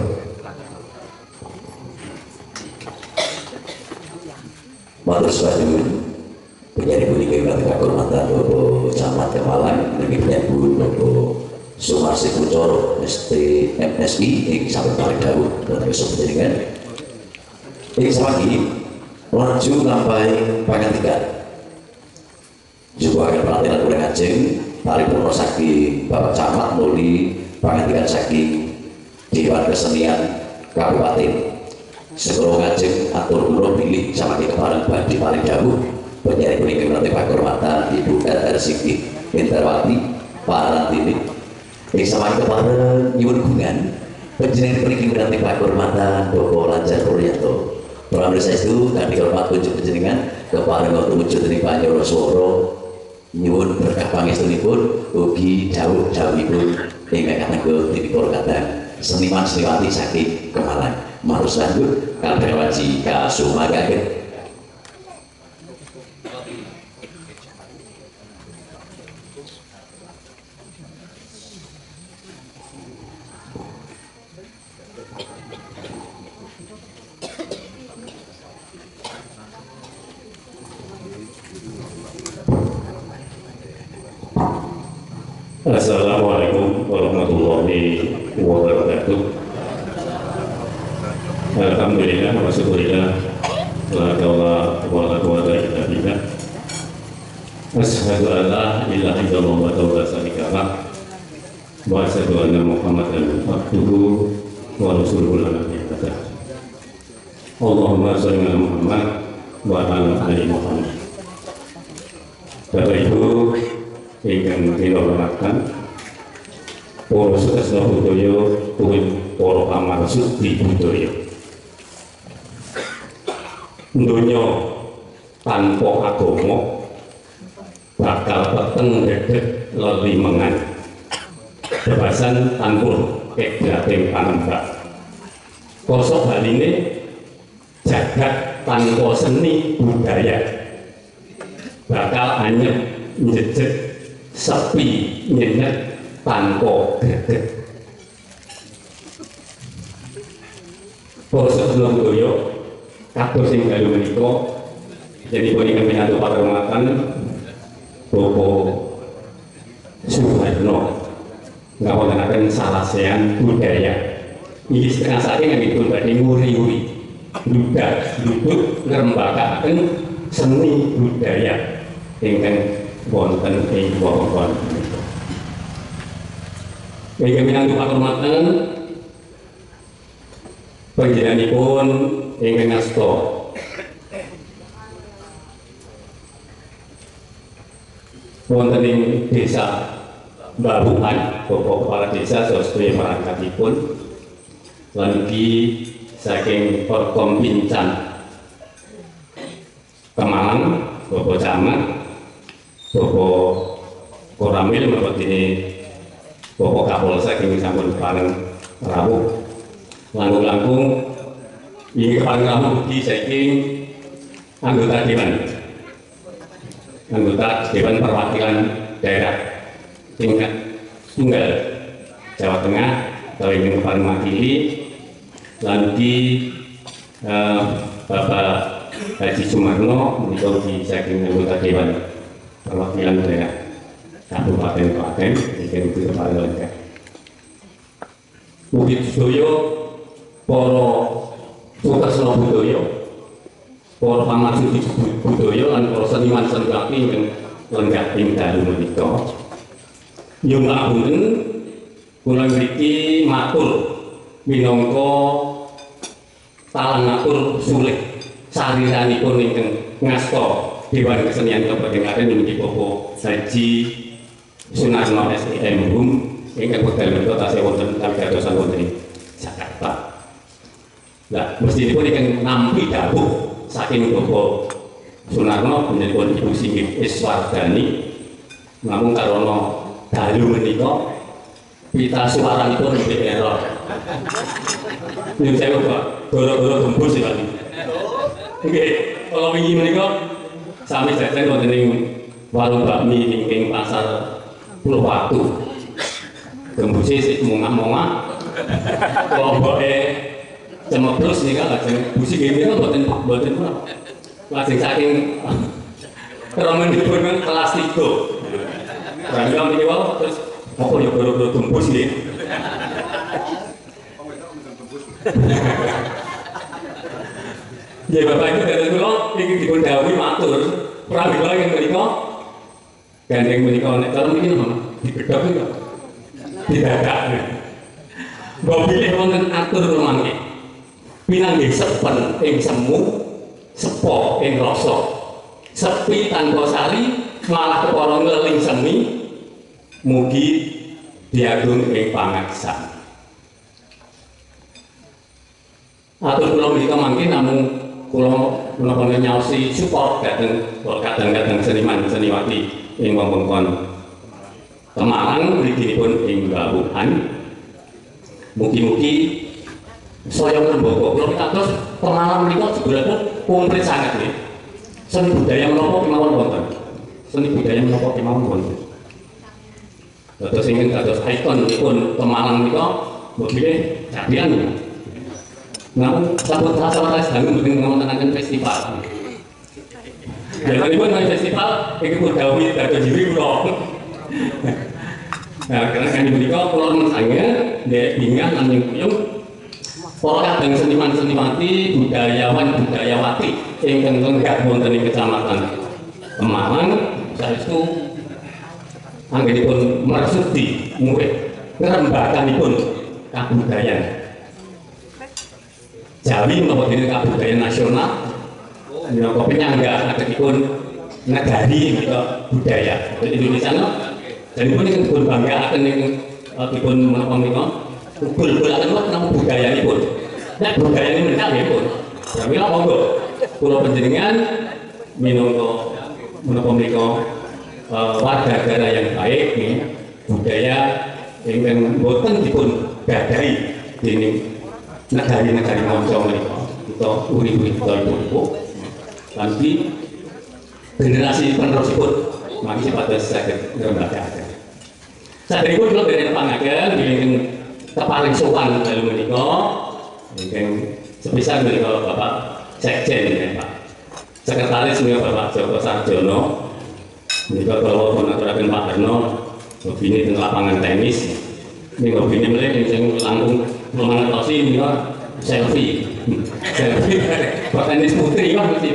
Matur suwun penyanyi bunyi kembali kehormatan Bapak Camat Kemalang niki penyanyi Bapak Sumarsi Kuncoro STMSI ing saben paling dawuh dhateng panjenengan. Ing sawagi laju lampahi pangandikan. Juga akan pelatihan oleh ngajeng paripurna saking Bapak Camat nuli pangandikan saking Dewan Kesenian Kabupaten. Segera ngajeng atur kula pilih samangke kepareng badhe paling dawuh penyanyi punika menawi pakurmatan Ibu R. Siti Endarwati Parantini. Ing samangke kepareng nyuwun gungan panjenengan mriki menawi pakurmatan Bapak Lancar Puryanto. Pramila saestu kanthi hormat kunjuk panjenengan kepareng wujud dening Panjoro Swara nyuwun berkah pangestunipun ugi dawuh-dawuhipun ingkang katenggo tipikor kadang seniman seniwati saking Kemalang. Marus lanjut kabeh waji kasumagaken. Assalamualaikum warahmatullahi wabarakatuh. Alhamdulillah wa syukurillah la haula wala quwwata illa billah. Asyhadu an la ilaha illallah wa la syarika lah wa asyhadu anna Muhammadan abduhu wa rasuluhu la nabiyya ba'dah. Allahumma shalli ala Muhammad wa ala ali Muhammad. Bapak Ibu ingkang dihormatkan para sukasna budaya tuwin para pamarsud di budaya. Donya tanpa agama bakal peteng dedek lelimengan. Bebasan tanpa kedating panembak. Kosok baline jagat tanpa seni budaya bakal anyep njejet sepi nyenyet tanpa gedeg. Para sedulur budaya kados sing dalu menika jadi punika pinantu pakurmatan Bapak Soeharno ngawontenaken salasehan budaya. Iki setengah saking ngipun badhe nguri-uri duduk ngrembakaken seni budaya ingkang wonten ing wewengkon menika. Ingkang pinantu pakurmatan panjenenganipun ingkang ngasta wonten ing desa Babuhan, Bapak Kepala Desa saha marangkatipun lan ugi saking Porkom Pincan Kemalang, Bapak Camat, Bapak Koramil menurut ini Bapak Kapolsek yang sampun paling rawuh langkung-langkung ini paling rawuh di saking anggota Dewan Perwakilan Daerah tingkat tunggal Jawa Tengah atau ingin paling mewakili lanti Bapak Haji Sumarno untuk di saking anggota Dewan Perwakilan Daerah Kabupaten Klaten ingin itu paling lengkap. Ugi sedaya para sukasna budaya, para pamarsud budaya lan para seniman seniwati ingkang lenggah ing dalu menika. Nyuwun ngapunten kula mriki matur minangka talangatur sulih sariranipun ingkang ngasta Dewan Kesenian Kabupaten Klaten inggih Bapak Haji Sunarno SIM Hum ingkang wekdal menika tasih wonten kawigadosan wonten ing Jakarta. Lah mestipun ingkang nampi dawuh saking Bapak Sunarno panjenenganipun Ibu Singgih Iswardani namung karana dalu menika pita suaranipun nggih error. Nyuwun sewu Pak, gara-gara gembus ya Pak. Nggih, kala wingi menika sami jajan wonten ing warung bakmi ing pasar Pulau Watu. Gembuse sik mongah-mongah. Lomboke cemebrus nika lajeng busi nggih mboten lajeng saking remenipun kelas 3. Rangga menika terus Apa ya gara-gara tembus nggih. Ya Bapak Ibu dados kula iki dipun dawuhi matur. Pramila ingkang menika gandeng menika nek cara mriki dibedhok iki kok. Didadak. Mbok bilih wonten atur mangke. Pinanggih sepen ing semu, sepo ing rasa. Sepi tanpa sari malah kepara ngleling semi. Mugi diagung ing pangaksan. Atur kula menika mangke namung kula menapa nyaosi support kadang-kadang seniman-seniwati ing wewengkon Temanggung mliginipun ing Bawuhan. Mugi-mugi saya nembaka kula pitados Temanggung menika sebenarnya komplit sangat nggih. Seni budaya menapa kemawon wonten. Seni budaya menapa kemawon wonten. Dados ingin dados ikonipun Temanggung menika mboten jadian. Namun sahabat rasa sedang mengenangkan festival. Jadi pun festival itu pun dahulu dari diri pulau. Nah karena kami berikan pulau misalnya dari bingan nanti puyung. Para kadang seniman-seniwati, budayawan-budayawati yang tenggak wonten ing kecamatan Kemalang, saestu anggenipun mersudi murid ngrembakanipun kabudayan. Jawi menapa dene kabudayan nasional minangka penyangga adatipun negari menika budaya Indonesia dan pun ingkang dipun banggaaken ing dipun menapa menika ugal-ugalaken nama budayanipun. Nek budayane menika nggih pun. Jawi monggo kula panjenengan minangka menapa menika warga negara yang baik budaya ingkang boten dipun gadahi dening negari-negari manca menika kita urip-urip kita ibu kanthi generasi penerusipun mangke pados saged ngrembakaken. Saderengipun kula dereng nepangaken ingkang keparing sowan dalu menika ingkang sepisan menika Bapak Sekjen ya Pak. Sekretaris menika Bapak Joko Sarjono. Menika kula konaturaken Pak Harno hobine teng lapangan tenis. Ini hobine mleh sing langkung mengentosi ini selfie tenis putri kan mesti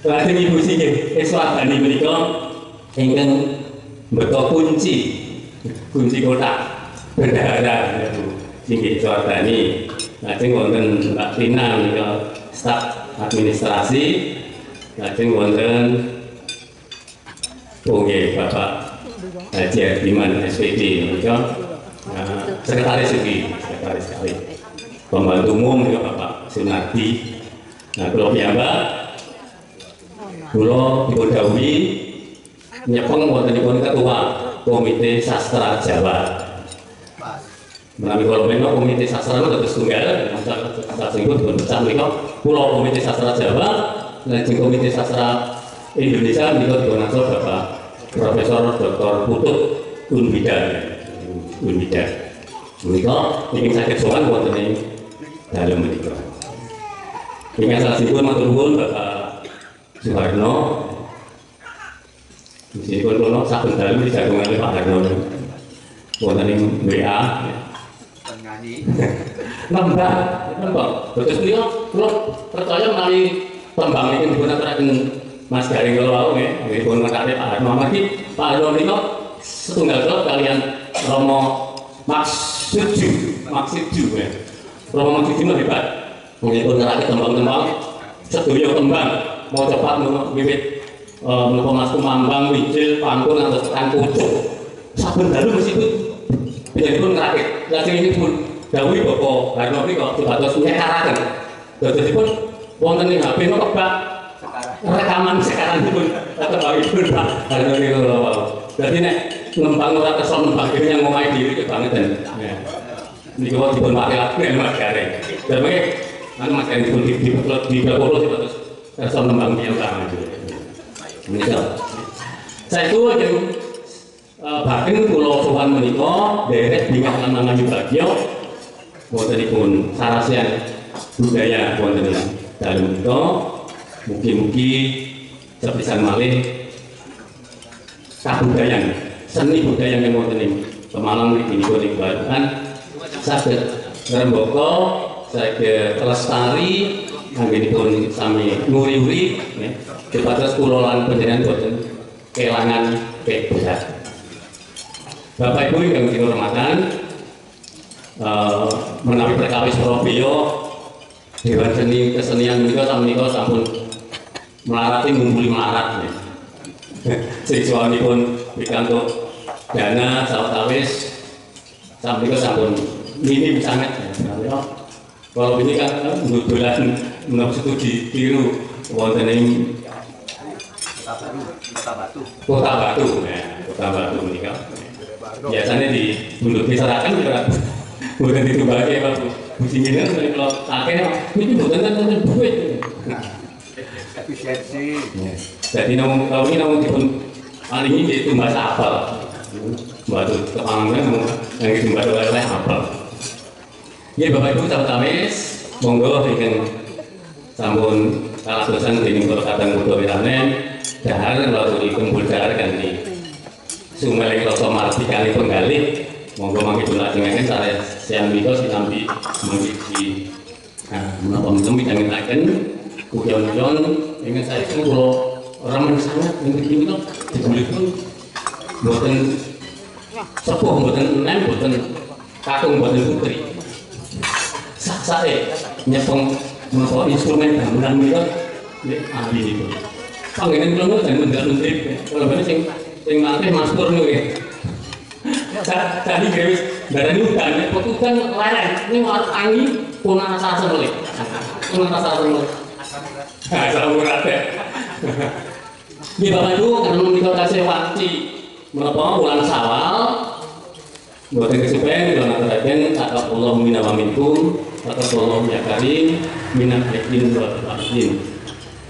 lajeng Ibu Singih Iswardani menika ingkang mbeta kunci kotak bendahara Singih Iswardani. Lajeng wonten Mbak Tina menika staf administrasi. Lajeng wonten Bapak Haji Ardiman SPD menika sekretaris sekali pembantu umum ya Bapak Sunardi. Nah kalau piyambak kula dipun dawuhi nyepeng wontenipun ketua Komite Sastra Jawa. Menawi kula menika Komite Sastra dados tunggal saksipun dipun pecah menika kula Komite Sastra Jawa lajeng Komite Sastra Indonesia menika dipun angsal Bapak Profesor Dr. Putut Unbida. Menika ingin saged sowan wonten ing dalem menika. Ingkang salajengipun matur nuwun Bapak Suharno. Meskipun kula saben dalem dijagungan oleh Pak Harno. Wonten ing WA. Penyanyi. Nembang. Terus menika kula percaya menawi tembang iki dipun aturaken Mas Garing kula wau nggih, dipun ngakake Pak Harno. Amargi Pak Harno menika setunggal kula kalian Romo Maksudju ya. Romo Maksudju hebat. Menyebut ngerake tembang-tembang, sedaya tembang mau cepat wiwit menapa Mas Kumambang, Wijil, Pangkun atau tekan Pucuk. Saben dalu mesti pun ngerake. Lajeng ini pun dawuhi Bapak Harno menika supados nyekaraken. Dadosipun wonten ing HP napa Pak rekaman sekarang pun tembangipun Pak Harno menika kula wau. Dadi nek ngembang ora kesel nembang dhewe yang ngomahe dhewe kebangetan. Ya. Niki wae dipun pakai Mas Garing. Dene anu Mas Garing dipun dipelopolo terus kesel nembang piyambak. Menika. Saestu yang bahkan kula sowan menika derek bingah lan mangayu bagya wontenipun sarasian budaya wonten ing dalem menika. Mugi-mugi sepisan malih kabudayan, seni budaya yang wonten ing Pemalang mriki niku ning Balukan saged ngrembaka, saged lestari anggenipun sami nguri-uri nggih. Dupados kula lan panjenengan boten kelangan bebat. Bapak Ibu yang dihormatan, menawi perkawis Surabaya Dewan Seni Kesenian menika sampun melarati ngumpuli melarat nggih. Siswanipun pikantuk dana sawetawis sampai sampun minim sangat ya. Kalau ini kan dolan menapa studi tiru wonten ing Kota Batu ya, Kota Batu menika. Biasanya di Bundut Pisarakan juga bukan ditumbaki Pak Bucinginnya kalau akeh ini bukan tentang duit. Efisiensi. Jadi namun kalau ini namun dipun paling ini itu bahasa apa? Batu kepangannya yang itu batu oleh apa? Ya Bapak Ibu sawetawis monggo ingkang sampun kaladosan dening kula kadang kudu witanen dahar lalu dikumpul dahar kanthi sumeling rasa marti kali penggalih monggo mangke lajengaken cara siang menika sinambi mangki menapa mlem midhangetaken kuyon-kuyon ingkang saestu kula remen sangat mriki menika dibulipun boten sepuh boten enem boten kakung boten putri sak-sake nyepeng menapa instrumen gamelan menika nggih ahli niku panggenen kula dan mendal-mendrip kula bene sing manteh Mas Pur niku nggih tadi gawe darani udan petugan lereng ini arep angin punah rasa semele sampun ate nggih Bapak Ibu karena menika tasih waktu menapa bulan Sawal boten kesupen kula ngaturaken taqabbalallahu minna wa minkum taqabbalallahu ya karim minal aidin wal faizin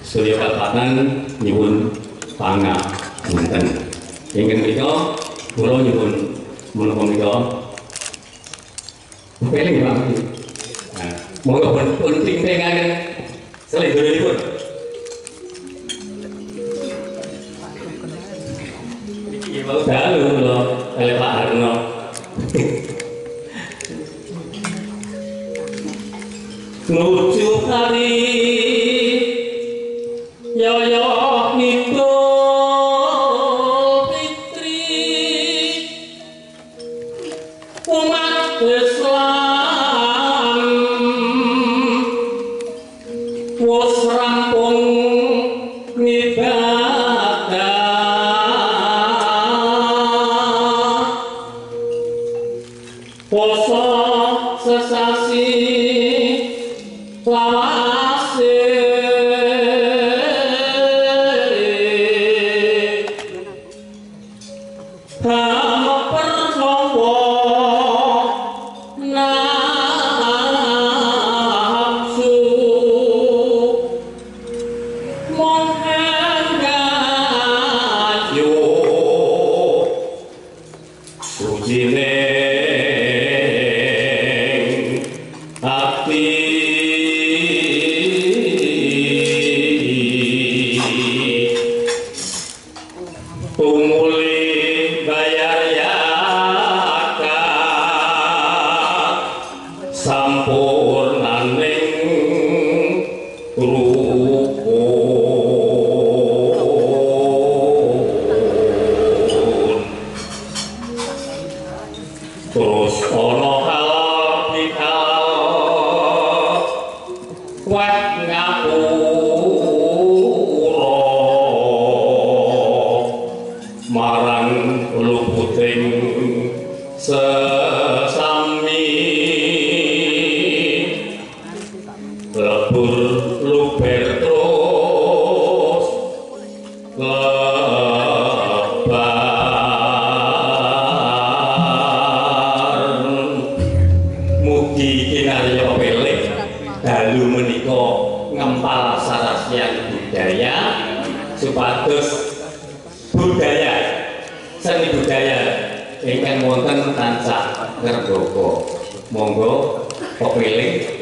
surya kalpatan nyuwun pangapunten ingkang menika kula nyuwun menapa menika peling ya Pak. Nah monggo pun ting-tingaken selendronipun. Mau dalu lho oleh Pak Harno. Nuju hari yo Idul Fitri umat Islam wis rampung ngibadah poso sesasi lawase hama pernowo nafsu monghangayo sujine hati tumuli bayar yakat sampurnaning rukun terus ana halal bidal wet ngapura marang luputing sesami lebur luber terus lebar mugi kinarya pelih dalu menika ngempal sarasyan budaya supados budaya seni budaya ingkang wonten tansah ngrembaka monggo kepilih